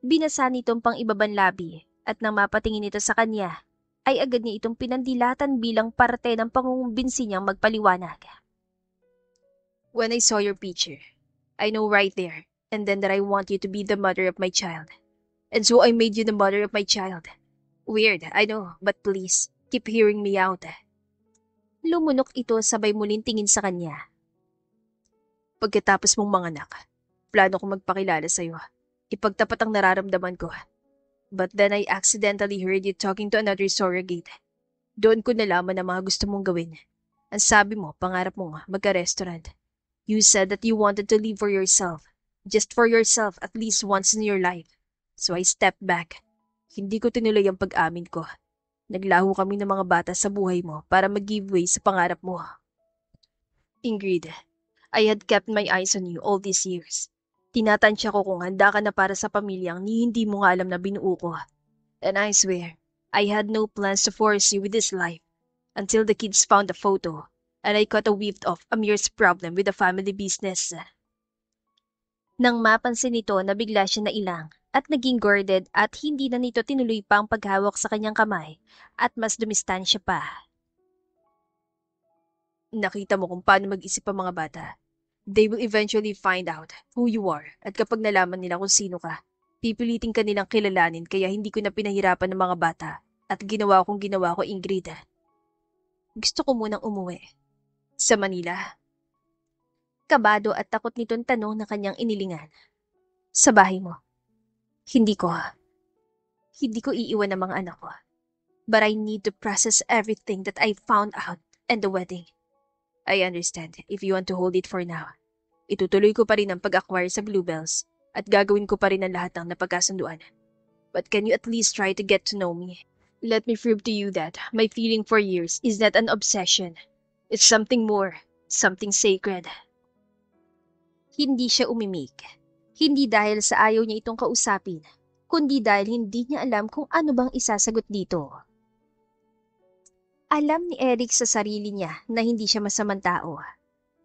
Binasa nitong pang ibabang labi at nang mapatingin ito sa kanya, ay agad niya itong pinandilatan bilang parte ng pangungumbinsi niyang magpaliwanag. When I saw your picture, I know right there and then that I want you to be the mother of my child. And so I made you the mother of my child. Weird, I know, but please, keep hearing me out. Lumunok ito sabay muling tingin sa kanya. Pagkatapos mong manganak, plano kong magpakilala sa'yo. Ipagtapat ang nararamdaman ko. But then I accidentally heard you talking to another surrogate. Doon ko nalaman na mga gusto mong gawin. Ang sabi mo, pangarap mo nga, magka-restaurant. You said that you wanted to live for yourself. Just for yourself at least once in your life. So I stepped back. Hindi ko tinuloy ang pag-amin ko. Naglaho kami ng mga bata sa buhay mo para mag-giveaway sa pangarap mo. Ingrid, I had kept my eyes on you all these years. Tinatansya ko kung handa ka na para sa pamilyang hindi mo nga alam na binuo ko. And I swear, I had no plans to force you with this life until the kids found a photo and I caught a whiff of Amir's problem with the family business. Nang mapansin nito na bigla siya nailang at naging guarded at hindi na nito tinuloy pa ang paghawak sa kanyang kamay at mas dumistansya pa. Nakita mo kung paano mag-isip ang mga bata. They will eventually find out who you are at kapag nalaman nila kung sino ka, pipilitin ka nilang kilalanin kaya hindi ko na pinahirapan ng mga bata at ginawa ko, Ingrid. Gusto ko munang umuwi. Sa Manila. Kabado at takot nitong tanong na kanyang inilingan. Sa bahay mo. Hindi ko iiwan ang mga anak ko. But I need to process everything that I found out and the wedding. I understand if you want to hold it for now. Itutuloy ko pa rin ang pag-acquire sa Bluebells at gagawin ko pa rin ang lahat ng napagkasunduan. But can you at least try to get to know me? Let me prove to you that my feeling for years is not an obsession. It's something more, something sacred. Hindi siya umimik. Hindi dahil sa ayaw niya itong kausapin, kundi dahil hindi niya alam kung ano bang isasagot dito. Alam ni Eric sa sarili niya na hindi siya masamang tao.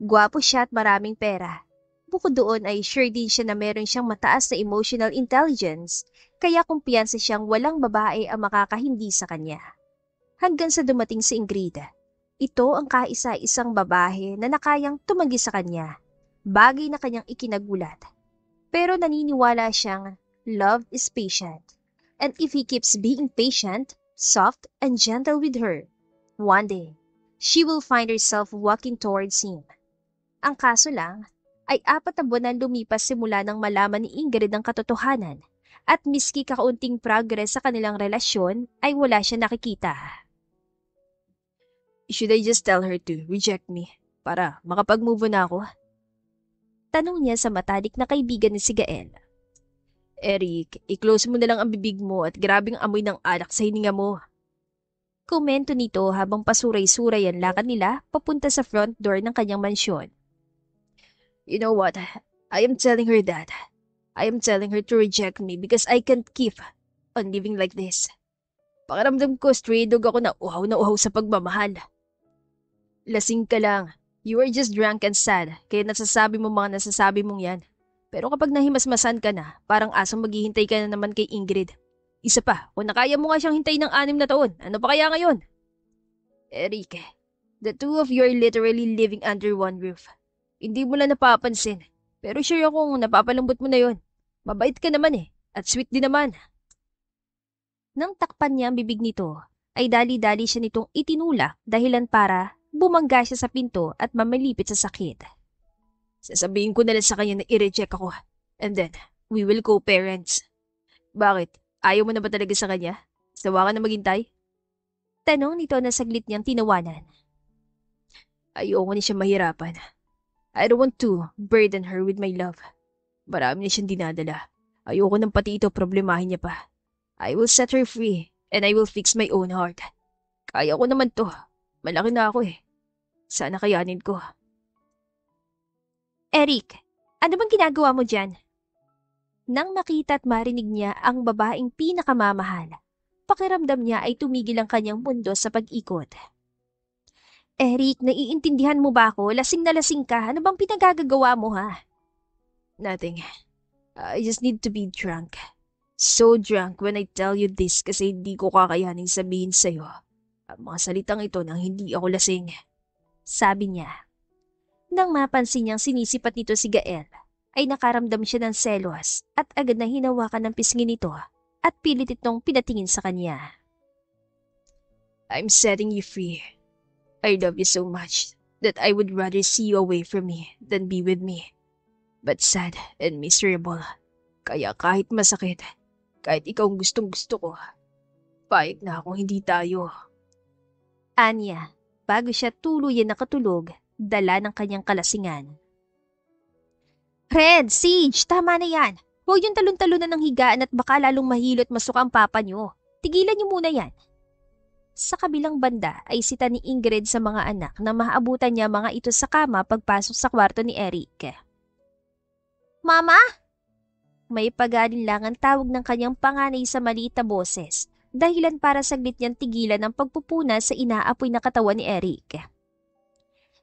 Gwapo siya at maraming pera. Bukod doon ay sure din siya na meron siyang mataas na emotional intelligence, kaya kumpiyansa siyang walang babae ang makakahindi sa kanya. Hanggang sa dumating si Ingrid. Ito ang kaisa-isang babae na nakayang tumanggi sa kanya, bagay na kanyang ikinagulat. Pero naniniwala siyang love is patient, and if he keeps being patient, soft, and gentle with her, one day, she will find herself walking towards him. Ang kaso lang, ay 4 na buwan na lumipas simula nang malaman ni Ingrid ang katotohanan at miski kakaunting progress sa kanilang relasyon ay wala siya nakikita. Should I just tell her to reject me para makapag-move on na ako? Tanong niya sa matalik na kaibigan ni si Gael. Eric, i-close mo na lang ang bibig mo at grabing amoy ng alak sa hininga mo. Komento nito habang pasuray-suray ang lakad nila papunta sa front door ng kanyang mansyon. You know what? I am telling her that. I am telling her to reject me because I can't keep on living like this. Pakiramdam ko, stray dog ako na uhaw sa pagmamahal. Lasing ka lang. You are just drunk and sad, kaya nasasabi mo mga nasasabi mong yan. Pero kapag nahimasmasan ka na, parang asong maghihintay ka na naman kay Ingrid. Isa pa, kung nakaya mo nga siyang hintayin ng 6 na taon, ano pa kaya ngayon? Eric, the two of you are literally living under one roof. Hindi mo lang napapansin, pero sure akong napapalambot mo na yon. Mabait ka naman at sweet din naman. Nang takpan niya ang bibig nito, ay dali-dali siya nitong itinulak dahilan para bumangga siya sa pinto at mamalipit sa sakit. Sasabihin ko na lang sa kanya na i-reject ako, and then we will co-parents. Bakit? Ayaw mo na ba talaga sa kanya? Sawa ka na maghintay? Tanong nito na saglit niyang tinawanan. Ayoko na siya mahirapan. I don't want to burden her with my love. Marami na siyang dinadala. Ayoko nang pati ito problemahin niya pa. I will set her free and I will fix my own heart. Kaya ko naman to. Malaki na ako Sana kayanin ko. Eric, ano bang ginagawa mo dyan? Nang makita at marinig niya ang babaeng pinakamamahal, pakiramdam niya ay tumigil ang kanyang mundo sa pag-ikot. Eric, naiintindihan mo ba ako? Lasing na lasing ka. Ano bang pinagagagawa mo ha? Nothing. I just need to be drunk. So drunk when I tell you this kasi hindi ko kakayaning sabihin sa'yo ang mga salitang ito nang hindi ako lasing. Sabi niya. Nang mapansin niyang sinisipat nito si Gael, ay nakaramdam siya ng selos at agad na hinawakan ng pisngi nito at pilit itong pinatingin sa kanya. I'm setting you free. I love you so much that I would rather see you away from me than be with me. But sad and miserable. Kaya kahit masakit, kahit ikaw ang gustong-gusto ko, payag na akong hindi tayo. Anya, bago siya tuluyan nakatulog, dala ng kanyang kalasingan. Red, Sage, tama na yan. Huwag yung talon-talunan ng higaan at baka lalong mahilo at masuka ang papa niyo. Tigilan niyo muna yan. Sa kabilang banda ay sita ni Ingrid sa mga anak na maabutan niya mga ito sa kama pagpasok sa kwarto ni Eric. Mama? May pag-alinlangan tawag ng kanyang panganay sa maliit na boses, dahilan para saglit niyang tigilan ang pagpupuna sa inaapoy na katawan ni Eric.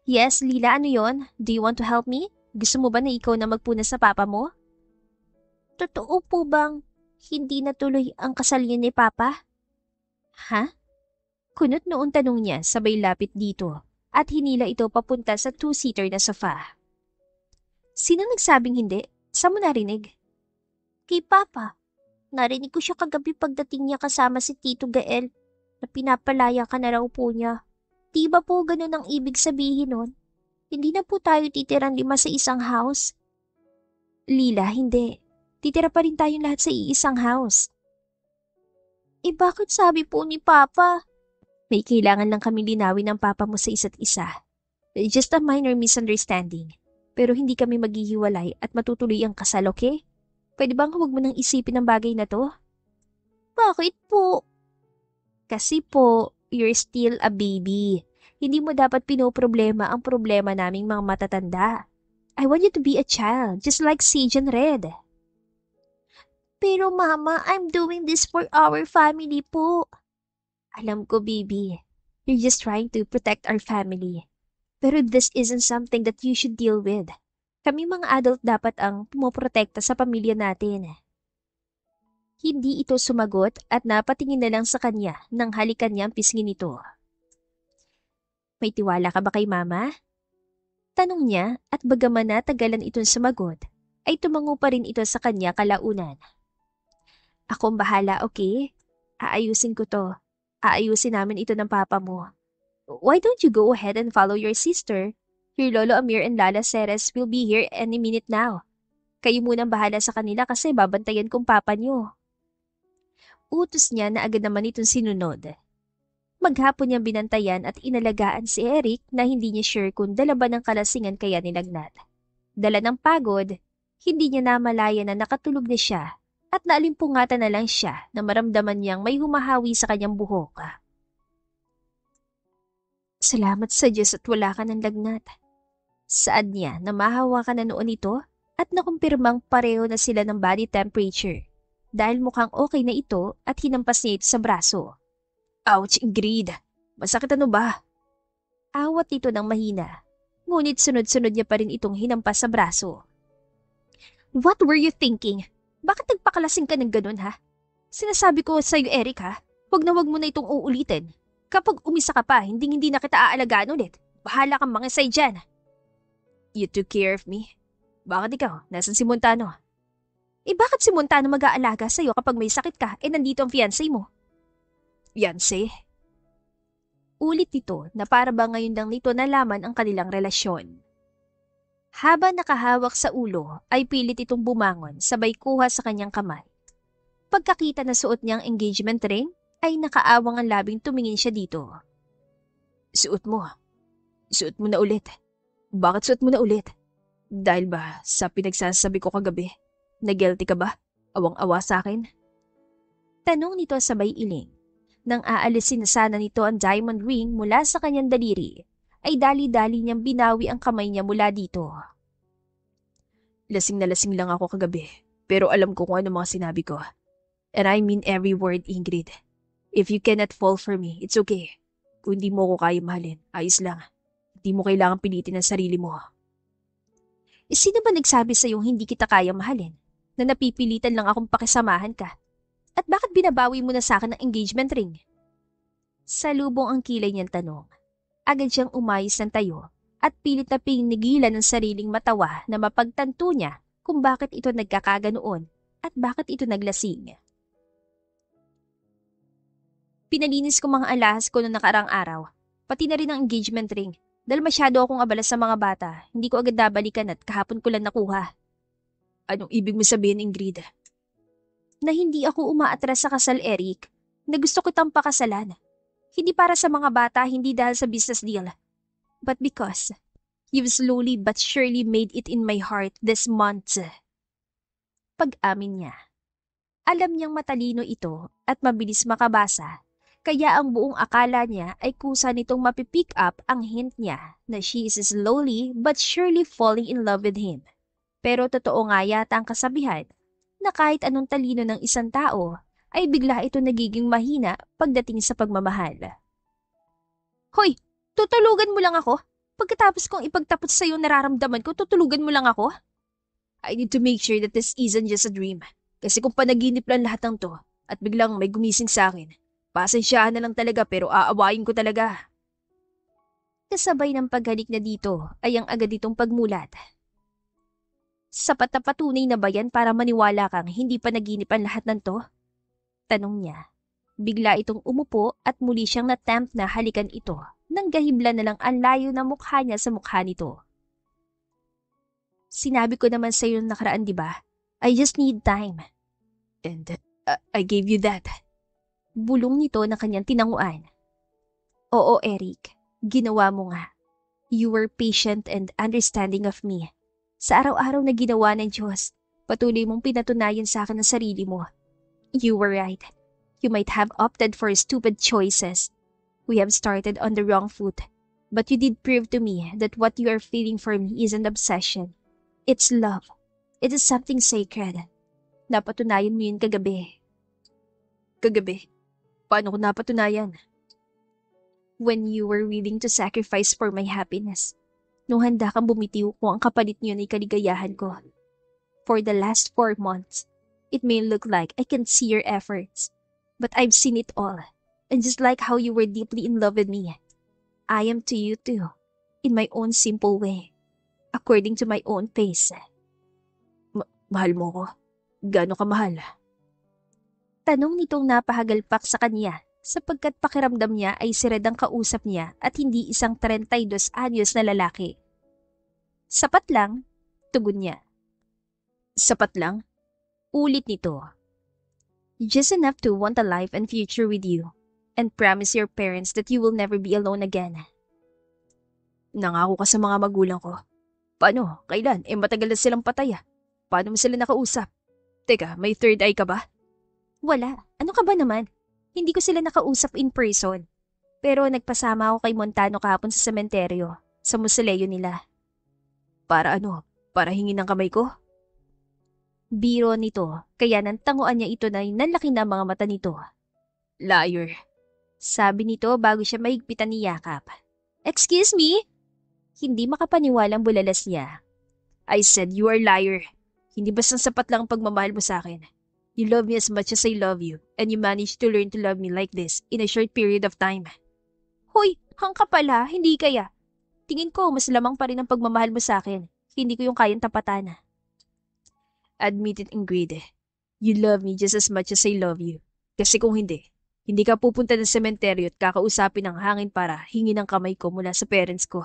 Yes, Lila, ano yon? Do you want to help me? Gusto mo ba na ikaw na magpuna sa papa mo? Totoo po bang hindi natuloy ang kasal niyo ni Papa? Ha? Kunot noong tanong niya sabay lapit dito at hinila ito papunta sa two-seater na sofa. Sino nagsabing hindi? Saan mo narinig? Kay Papa. Narinig ko siya kagabi pagdating niya kasama si Tito Gael na pinapalaya ka na raw po niya. Di ba po ganun ang ibig sabihin nun? Hindi na po tayo titirang 5 sa isang house. Lila, hindi. Titira pa rin tayong lahat sa iisang house. Eh bakit sabi po ni Papa? May kailangan lang kami linawin ng Papa mo sa isa't isa. Just a minor misunderstanding. Pero hindi kami maghihiwalay at matutuloy ang kasal, okay? Pwede bang huwag mo nang isipin ang bagay na to? Bakit po? Kasi po, you're still a baby. Hindi mo dapat pinoproblema ang problema naming mga matatanda. I want you to be a child, just like Sage and Red. Pero Mama, I'm doing this for our family po. Alam ko, baby. You're just trying to protect our family. Pero this isn't something that you should deal with. Kami mga adult dapat ang pumoprotekta sa pamilya natin. Hindi ito sumagot at napatingin na lang sa kanya nang halikan niya ang pisngi nito. May tiwala ka ba kay Mama? Tanong niya at bagaman na tagalan itong sumagot, ay tumango pa rin ito sa kanya kalaunan. Akong bahala, okay? Aayusin ko to. Aayusin namin ito ng Papa mo. Why don't you go ahead and follow your sister? Your Lolo Amir and Lala Ceres will be here any minute now. Kayo munang bahala sa kanila kasi babantayan kong Papa niyo. Utos niya na agad naman itong sinunod. Maghapon niyang binantayan at inalagaan si Eric na hindi niya sure kung dala ba ng kalasingan kaya nilagnat. Dala ng pagod, hindi niya namalaya na nakatulog na siya at naalimpungatan na lang siya na maramdaman niyang may humahawi sa kanyang buhok. Salamat sa Diyos at wala ka ng lagnat. Saad niya na mahawakan na noon ito at nakumpirmang pareho na sila ng body temperature dahil mukhang okay na ito at hinampas niya ito sa braso. Ouch, Ingrid! Masakit ano ba? Awat ito ng mahina, ngunit sunod-sunod niya pa rin itong hinampas sa braso. What were you thinking? Bakit nagpakalasing ka ng ganun ha? Sinasabi ko sa'yo Eric ha, wag mo na itong uulitin. Kapag umisa ka pa, hindi na kita aalagaan ulit. Bahala kang mangisay dyan. You took care of me? Bakit ikaw? Nasaan si Montano? Eh bakit si Montano mag-aalaga sa'yo kapag may sakit ka nandito ang fiancé mo? Fiancé? Ulit ito na para ba ngayon lang nito nalaman ang kanilang relasyon. Habang nakahawak sa ulo ay pilit itong bumangon sabay kuha sa kanyang kamay. Pagkakita na suot niyang engagement ring ay nakaawang ang labing tumingin siya dito. Suot mo. Suot mo na ulit. Bakit suot mo na ulit? Dahil ba sa pinagsasabi ko kagabi, na guilty ka ba? Awang-awa sa akin? Tanong nito sabay iling. Nang aalisin na sana nito ang diamond ring mula sa kanyang daliri, ay dali-dali niyang binawi ang kamay niya mula dito. Lasing na lasing lang ako kagabi, Pero alam ko kung ano mga sinabi ko. And I mean every word, Ingrid. If you cannot fall for me, it's okay. Kung hindi mo ko kaya mahalin, ayos lang. Hindi mo kailangan pilitin ang sarili mo. Sino ba nagsabi sa'yo hindi kita kaya mahalin? Na napipilitan lang akong pakisamahan ka? At bakit binabawi mo na sa akin ang engagement ring? Salubong ang kilay niyang tanong. Agad siyang umayos ng tayo at pilit na pinigilan ng sariling matawa na mapagtanto niya kung bakit ito nagkakaganoon at bakit ito naglasing. Pinalinis ko mga alahas ko noong nakarang araw, pati na rin ang engagement ring. Dahil masyado akong abala sa mga bata, hindi ko agad nabalikan at kahapon ko lang nakuha. Anong ibig mo sabihin, Ingrid? Na hindi ako umaatras sa kasal, Eric. Na gusto kitang pakasalan. Hindi para sa mga bata, hindi dahil sa business deal. But because you've slowly but surely made it in my heart this month. Pag-amin niya. Alam niyang matalino ito at mabilis makabasa. Kaya ang buong akala niya ay kusa nitong mapipick up ang hint niya na she is slowly but surely falling in love with him. Pero totoo nga yata ang kasabihan na kahit anong talino ng isang tao ay bigla ito nagiging mahina pagdating sa pagmamahal. Hoy, tutulugan mo lang ako? Pagkatapos kong ipagtapos sa iyo nararamdaman ko, tutulugan mo lang ako? I need to make sure that this isn't just a dream. Kasi kung panaginip lang lahat ng to at biglang may gumising sa akin, pasensyahan na lang talaga pero aawayin ko talaga. Kasabay ng paghalik na dito ay ang agad itong pagmulat. Sapat na patunay na ba yan para maniwala kang hindi pa naginip ang lahat ng to? Tanong niya. Bigla itong umupo at muli siyang natempt na halikan ito nang gahibla na lang ang layo na mukha niya sa mukha nito. Sinabi ko naman sa iyo nakaraan, di ba? I just need time. And I gave you that. Bulong nito na kanyang tinanguan. Oo, Eric. Ginawa mo nga. You were patient and understanding of me. Sa araw-araw na ginawa ng Diyos, patuloy mong pinatunayan sa akin ang sarili mo. You were right. You might have opted for stupid choices. We have started on the wrong foot. But you did prove to me that what you are feeling for me isn't obsession. It's love. It is something sacred. Napatunayan mo yun kagabi. Kagabi? Paano ko napatunayan? When you were willing to sacrifice for my happiness. Nung handa kang bumitiw kung ang kapalit niyo ay kaligayahan ko. For the last 4 months, it may look like I can see your efforts. But I've seen it all. And just like how you were deeply in love with me, I am to you too. In my own simple way. According to my own pace. Mahal mo ko? Gaano ka mahal? Tanong nitong napahagalpak sa kanya sapagkat pakiramdam niya ay si Red ang kausap niya at hindi isang 32 anyos na lalaki. Sapat lang, tugon niya. Sapat lang? Ulit nito. Just enough to want a life and future with you and promise your parents that you will never be alone again. Nangako ka sa mga magulang ko. Paano? Kailan? Matagal na silang patay ah. Paano mo sila nakausap? Teka, may third eye ka ba? Wala. Ano ka ba naman? Hindi ko sila nakausap in person. Pero nagpasama ako kay Montano kahapon sa sementeryo, sa musoleo nila. Para ano? Para hingin ng kamay ko? Biro nito, kaya nang tanguan niya ito na nanlaki na mga mata nito. Liar. Sabi nito bago siya mahigpitan ni Yakap. Excuse me? Hindi makapaniwalang bulalas niya. I said you are liar. Hindi basta sapat lang ang pagmamahal mo sa akin. You love me as much as I love you, and you managed to learn to love me like this in a short period of time. Hoy, hang ka pala, hindi kaya. Tingin ko mas lamang pa rin ang pagmamahal mo sa akin. Hindi ko yung kayang tapatan. Admit it, Ingrid. You love me just as much as I love you. Kasi kung hindi ka pupunta ng sementeryo at kakausapin ng hangin para hingin ang kamay ko mula sa parents ko.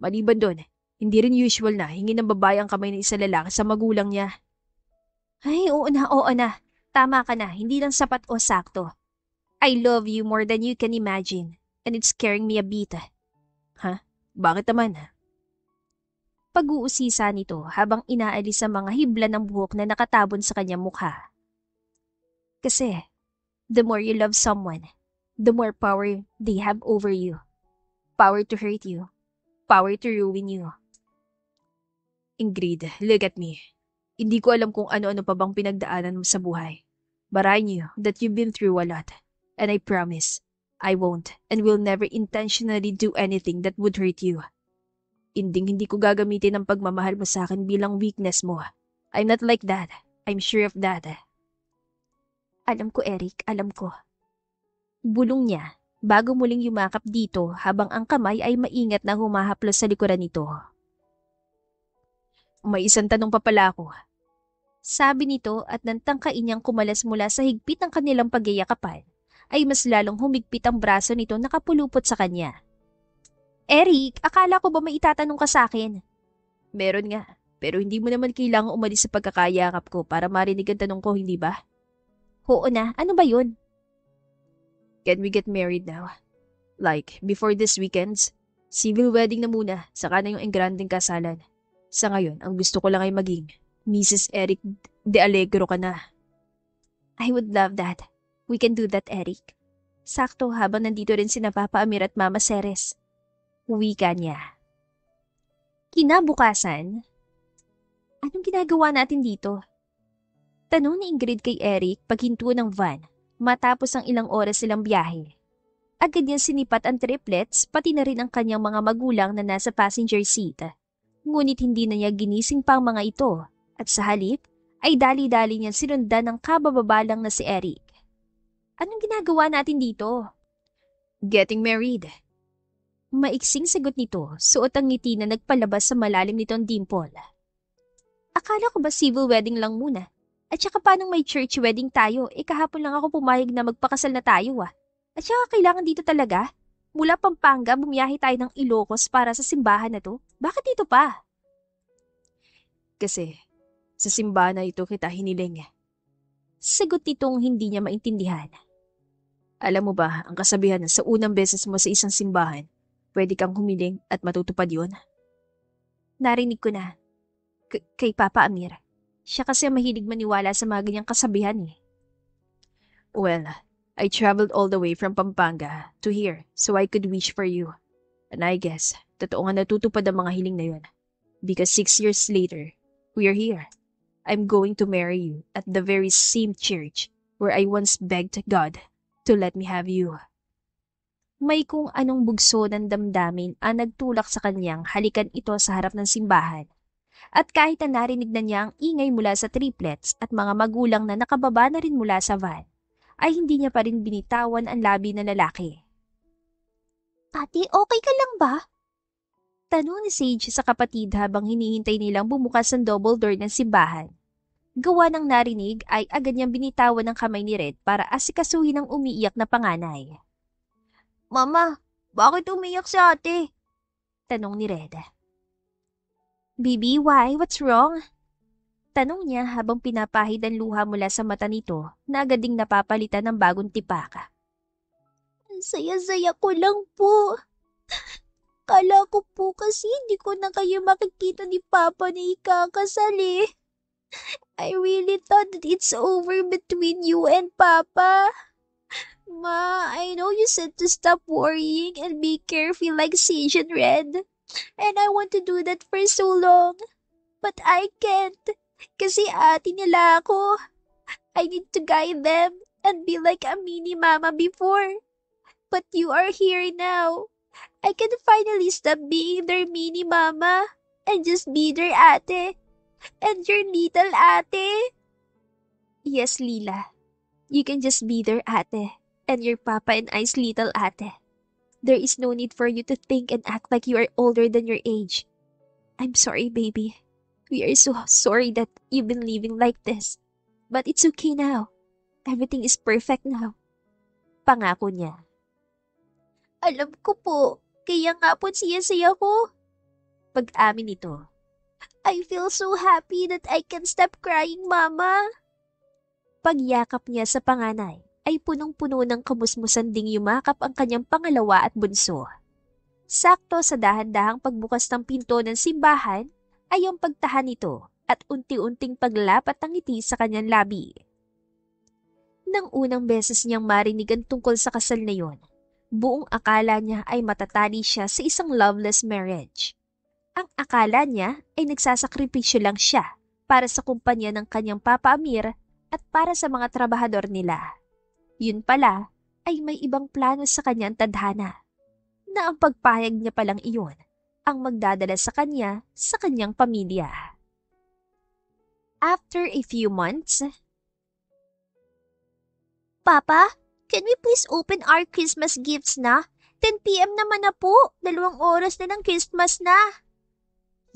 Maliban doon, hindi rin usual na hingin ng babae ang kamay ng isang lalaki sa magulang niya. Ay, oo na. Tama ka na, hindi lang sapat o sakto. I love you more than you can imagine, and it's scaring me a bit. Ha? Bakit naman? Pag-uusisa nito habang inaalis ang mga hibla ng buhok na nakatabon sa kanyang mukha. Kasi, the more you love someone, the more power they have over you. Power to hurt you. Power to ruin you. Ingrid, look at me. Hindi ko alam kung ano-ano pa bang pinagdaanan mo sa buhay. But I knew that you've been through a lot. And I promise, I won't and will never intentionally do anything that would hurt you. Hindi ko gagamitin ang pagmamahal mo sa akin bilang weakness mo. I'm not like that. I'm sure of that. Alam ko, Eric, alam ko. Bulong niya bago muling yumakap dito habang ang kamay ay maingat na humahaplos sa likuran nito. May isang tanong pa pala ako. Sabi nito at nang tangkain niyang kumalas mula sa higpit ng kanilang pagyayakapan, ay mas lalong humigpit ang braso nito na kapulupot sa kanya. Eric, akala ko ba may itatanong ka sa akin? Meron nga, pero hindi mo naman kailangang umalis sa pagkakayakap ko para marinig ang tanong ko, hindi ba? Oo na, ano ba yun? Can we get married now? Like, before this weekends? Civil wedding na muna, saka na yung engrandeng kasalan. Sa ngayon, ang gusto ko lang ay maging Mrs. Eric De Allegro ka na. I would love that. We can do that, Eric. Sakto habang nandito rin sina Papa Amir at Mama Ceres. Wika niya. Kinabukasan, anong ginagawa natin dito? Tanong ni Ingrid kay Eric paghinto ng van matapos ang ilang oras silang biyahe. Agad niyang sinipat ang triplets pati na rin ang kanyang mga magulang na nasa passenger seat. Ngunit hindi na niya ginising pa ang mga ito at sa halip ay dali-dali niyang sinundan ng kabababalang na si Eric. Anong ginagawa natin dito? Getting married. Maiksing sagot nito, suot ang ngiti na nagpalabas sa malalim nitong dimple. Akala ko ba civil wedding lang muna? At saka paanong may church wedding tayo? Kahapon lang ako pumayag na magpakasal na tayo At saka kailangan dito talaga? Mula Pampanga, bumiyahe tayo ng Ilocos para sa simbahan na to? Bakit dito pa? Kasi, sa simbahan na ito kita hiniling. Sagot nitong hindi niya maintindihan. Alam mo ba, ang kasabihan na sa unang beses mo sa isang simbahan, pwede kang humiling at matutupad yun? Narinig ko na. Kay Papa Amir. Siya kasi mahilig maniwala sa mga ganyang kasabihan Well, I traveled all the way from Pampanga to here so I could wish for you. And I guess, totoo nga natutupad ang mga hiling na yun. Because 6 years later, we are here. I'm going to marry you at the very same church where I once begged God to let me have you. May kung anong bugso ng damdamin ang nagtulak sa kanyang halikan ito sa harap ng simbahan. At kahit na narinig na niya ang ingay mula sa triplets at mga magulang na nakababa na rin mula sa van, ay hindi niya pa rin binitawan ang labi ng lalaki. Ate, okay ka lang ba? Tanong ni Sage sa kapatid habang hinihintay nilang bumukas ang double door ng simbahan. Gawa ng narinig ay agad niyang binitawan ng kamay ni Red para asikasuhin ang umiiyak na panganay. Mama, bakit umiyak si ate? Tanong ni Red. Bibi, why? What's wrong? Tanong niya habang pinapahid ang luha mula sa mata nito na agad ding napapalitan ng bagong tipaka. Saya-saya ko lang po. Kala ko po kasi hindi ko na kayo makikita ni Papa na ikakasal I really thought that it's over between you and Papa. Ma, I know you said to stop worrying and be careful like Sage and Red. And I want to do that for so long. But I can't. Kasi ate nila ako. I need to guide them and be like a mini mama before. But you are here now. I can finally stop being their mini mama and just be their ate. And your little ate. Yes, Lila. You can just be their ate and your papa and I's little ate. There is no need for you to think and act like you are older than your age. I'm sorry, baby. We are so sorry that you've been living like this. But it's okay now. Everything is perfect now. Pangako niya. Alam ko po. Kaya nga po siya ko. Pag-amin nito. I feel so happy that I can stop crying, Mama. Pagyakap niya sa panganay ay punong-puno ng kamusmusan ding yumakap ang kanyang pangalawa at bunso. Sakto sa dahan-dahang pagbukas ng pinto ng simbahan ay ang pagtahan nito at unti-unting paglapat ng ngiti sa kanyang labi. Nang unang beses niyang marinig ang tungkol sa kasal na yon, buong akala niya ay matatali siya sa isang loveless marriage. Ang akala niya ay nagsasakripisyo lang siya para sa kumpanya ng kanyang Papa Amir at para sa mga trabahador nila. Yun pala ay may ibang plano sa kanyang tadhana na ang pagpayag niya palang iyon ang magdadala sa kanyang pamilya. After a few months, Papa, can we please open our Christmas gifts na? 10 p.m. naman na po. 2 oras na ng Christmas na.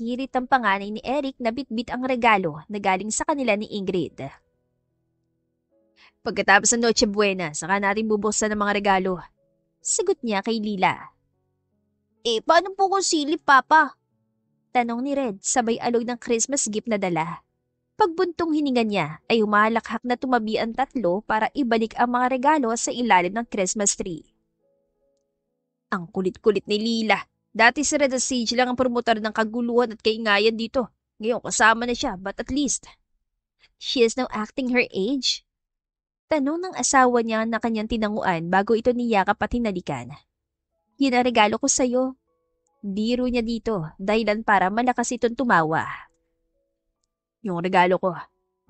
Hirit ang panganay ni Eric na bitbit ang regalo na galing sa kanila ni Ingrid. Pagkatapos ng Noche Buena, saka natin bubuksan ng mga regalo. Sagot niya kay Lila. Paano po kung silip, Papa? Tanong ni Red sabay alog ng Christmas gift na dala. Pagbuntong hininga niya ay umalakhak na tumabi ang tatlo para ibalik ang mga regalo sa ilalim ng Christmas tree. Ang kulit-kulit ni Lila. Dati si Red Sage lang ang promotor ng kaguluhan at kaingayan dito. Ngayon kasama na siya, but at least. She is now acting her age? Tanong ng asawa niya na kanyang tinanguan bago ito niyakap at hinalikan. Yun ang regalo ko sa'yo. Biro niya dito, dahilan para malakas itong tumawa. Yung regalo ko,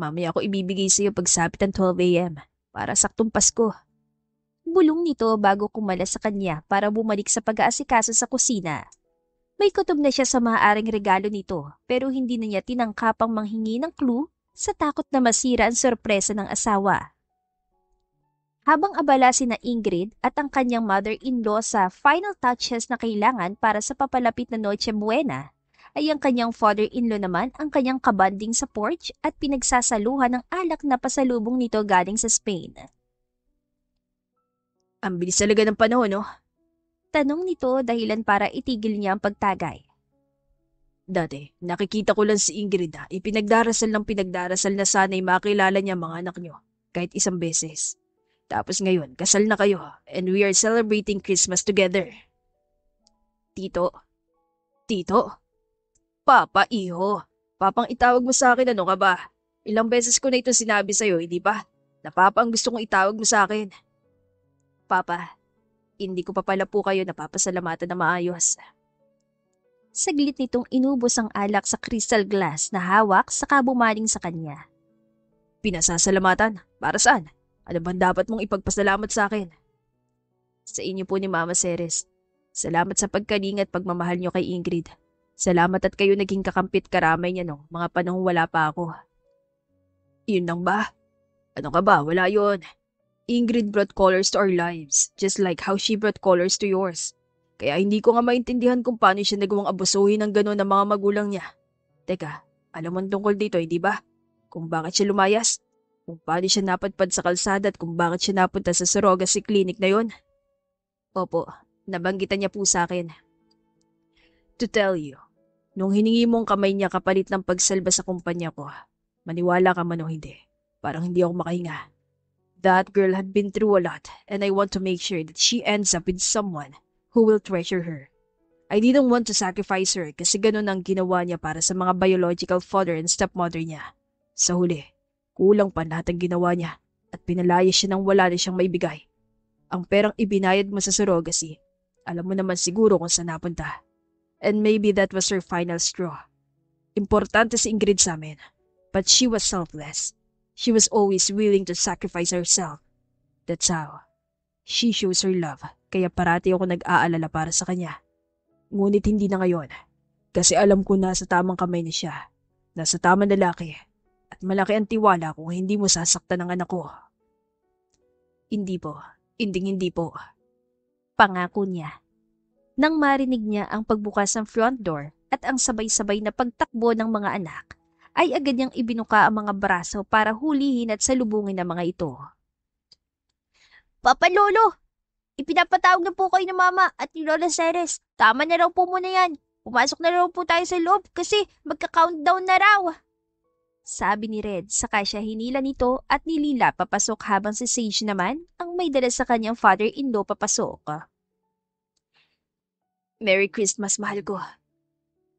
mamaya ko ibibigay sa'yo pagsapit ng 12 a.m. para saktong Pasko. Bulong nito bago kumala sa kanya para bumalik sa pag-aasikaso sa kusina. May kutob na siya sa maaaring regalo nito pero hindi na niya tinangkapang manghingi ng clue sa takot na masira ang sorpresa ng asawa. Habang abala sina Ingrid at ang kanyang mother-in-law sa final touches na kailangan para sa papalapit na Noche Buena, ay ang kanyang father-in-law naman ang kanyang kabanding sa porch at pinagsasaluhan ng alak na pasalubong nito galing sa Spain. Ang bilis talaga ng panahon, no? Tanong nito dahilan para itigil niya ang pagtagay. Dati, nakikita ko lang si Ingrid ipinagdarasal ng pinagdarasal na sana'y makilala niya mga anak niyo, kahit isang beses. Tapos ngayon, kasal na kayo and we are celebrating Christmas together. Tito? Tito? Papa, iho. Papang itawag mo sa akin, ano ka ba? Ilang beses ko na ito sinabi sa'yo, hindi ba? Na Papa ang gusto kong itawag mo sa akin. Papa, hindi ko pa pala po kayo napapasalamatan na maayos. Saglit nitong inubos ang alak sa crystal glass na hawak saka bumaling sa kanya. Pinasasalamatan? Para saan? Ano bang dapat mong ipagpasalamat sa akin? Sa inyo po ni Mama Ceres. Salamat sa pagkalinga at pagmamahal niyo kay Ingrid. Salamat at kayo naging kakampit karamay niya nung mga panahong wala pa ako. Yun lang ba? Ano ka ba? Wala yun. Ingrid brought colors to our lives, just like how she brought colors to yours. Kaya hindi ko nga maintindihan kung paano siya nagawang abusuhin ng gano'n ng mga magulang niya. Teka, alam mo tungkol dito, hindi ba? Kung bakit siya lumayas? Kung paano siya napadpad sa kalsada at kung bakit siya napunta sa surrogacy clinic na yon? Opo, nabanggitan niya po sa akin. To tell you, nung hiningi mo ang kamay niya kapalit ng pagsalba sa kumpanya ko, maniwala ka man o hindi, parang hindi ako makahinga. That girl had been through a lot and I want to make sure that she ends up with someone who will treasure her. I didn't want to sacrifice her kasi ganun ang ginawa niya para sa mga biological father and stepmother niya. Sa huli, kulang pa lahat ang ginawa niya at pinalaya siya nang wala na siyang maibigay. Ang perang ibinayad mo sa surrogacy, alam mo naman siguro kung saan napunta. And maybe that was her final straw. Importante si Ingrid sa amin, but she was selfless. She was always willing to sacrifice herself. That's how she shows her love, kaya parati ako nag-aalala para sa kanya. Ngunit hindi na ngayon, kasi alam ko nasa tamang kamay na siya, nasa tamang lalaki, at malaki ang tiwala kung hindi mo sasaktan ang anak ko. Hindi po, hindi po. Pangako niya. Nang marinig niya ang pagbukas ng front door at ang sabay-sabay na pagtakbo ng mga anak, ay agad niyang ibinuka ang mga braso para hulihin at salubungin ang mga ito. Papa Lolo! Ipinapatawag na po kayo ng Mama at ni Lola Ceres. Tama na raw po muna yan. Pumasok na raw po tayo sa loob kasi magka-countdown na raw. Sabi ni Red, saka siya hinila nito at nilila papasok habang si Sage naman ang may dala sa kanyang father-in-law papasok. Merry Christmas, mahal ko.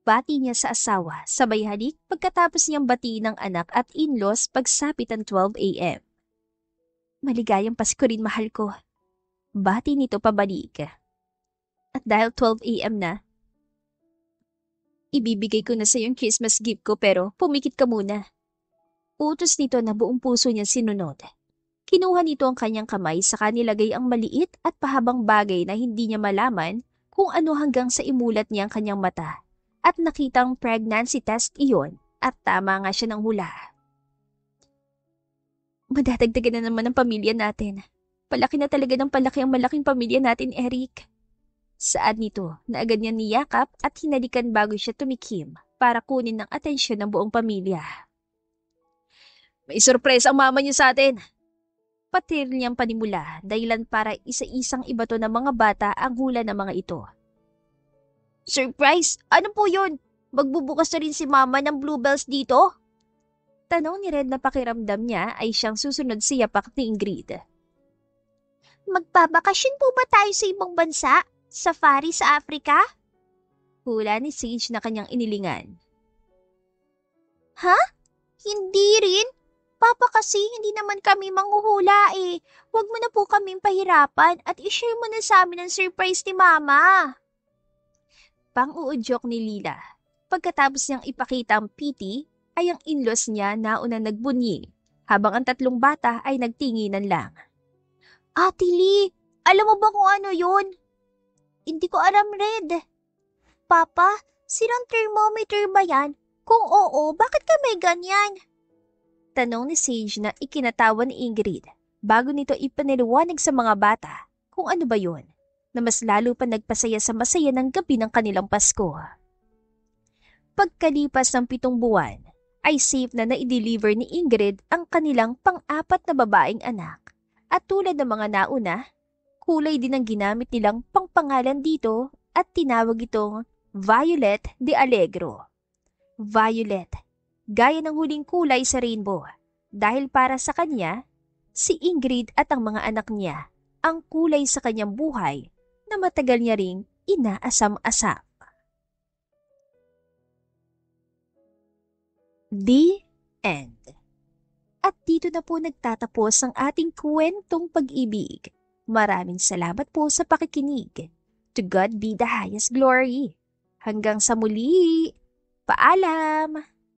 Bati niya sa asawa, sabay halik pagkatapos niyang batiin ng anak at in-laws pagsapit ng 12 a.m. Maligayang Pasko rin, mahal ko. Bati nito pabalik. At dahil 12 a.m. na, ibibigay ko na sa yung Christmas gift ko pero pumikit ka muna. Utos nito na buong puso niya sinunod. Kinuha nito ang kanyang kamay saka nilagay ang maliit at pahabang bagay na hindi niya malaman kung ano hanggang sa imulat niya ang kanyang mata at nakitang pregnancy test iyon at tama nga siya ng hula. Madadagdagan na naman ang pamilya natin. Palaki na talaga ng palaki ang malaking pamilya natin, Eric. Saad nito na agad niya niyakap at hinalikan bago siya tumikim para kunin ng atensyon ng buong pamilya. May surprise ang mama niyo sa atin. Patil niyang panimula dahilan para isa-isang ibato ng mga bata ang hula ng mga ito. Surprise? Ano po yun? Magbubukas na rin si mama ng bluebells dito? Tanong ni Red na pakiramdam niya ay siyang susunod sa yapak ni Ingrid. Magbabakasyon po ba tayo sa ibang bansa? Safari sa Africa? Hula ni Sage na kanyang inilingan. Ha? Hindi rin? Papa kasi hindi naman kami manghuhula eh. Huwag mo na po kaming pahirapan at i-share mo na sa amin ang surprise ni Mama. Pang-uudyok ni Lila. Pagkatapos niyang ipakita ang piti, ay ang in-laws niya na unang nagbunyi, habang ang tatlong bata ay nagtinginan lang. Ate Lee, alam mo ba kung ano yun? Hindi ko alam, Red. Papa, sirang thermometer ba yan? Kung oo, bakit ka may ganyan? Tanong ni Sage na ikinatawa ni Ingrid bago nito ipaniliwanag sa mga bata kung ano ba yun, na mas lalo pa nagpasaya sa masaya ng gabi ng kanilang Pasko. Pagkalipas ng 7 buwan, ay safe na na-deliver ni Ingrid ang kanilang pang-4 na babaeng anak. At tulad ng mga nauna, kulay din ang ginamit nilang pangpangalan dito at tinawag itong Violet de Alegro. Violet, gaya ng huling kulay sa rainbow, dahil para sa kanya, si Ingrid at ang mga anak niya ang kulay sa kanyang buhay na matagal niya ring inaasam-asam. The End. At dito na po nagtatapos ang ating kwentong pag-ibig. Maraming salamat po sa pakikinig. To God be the highest glory. Hanggang sa muli. Paalam!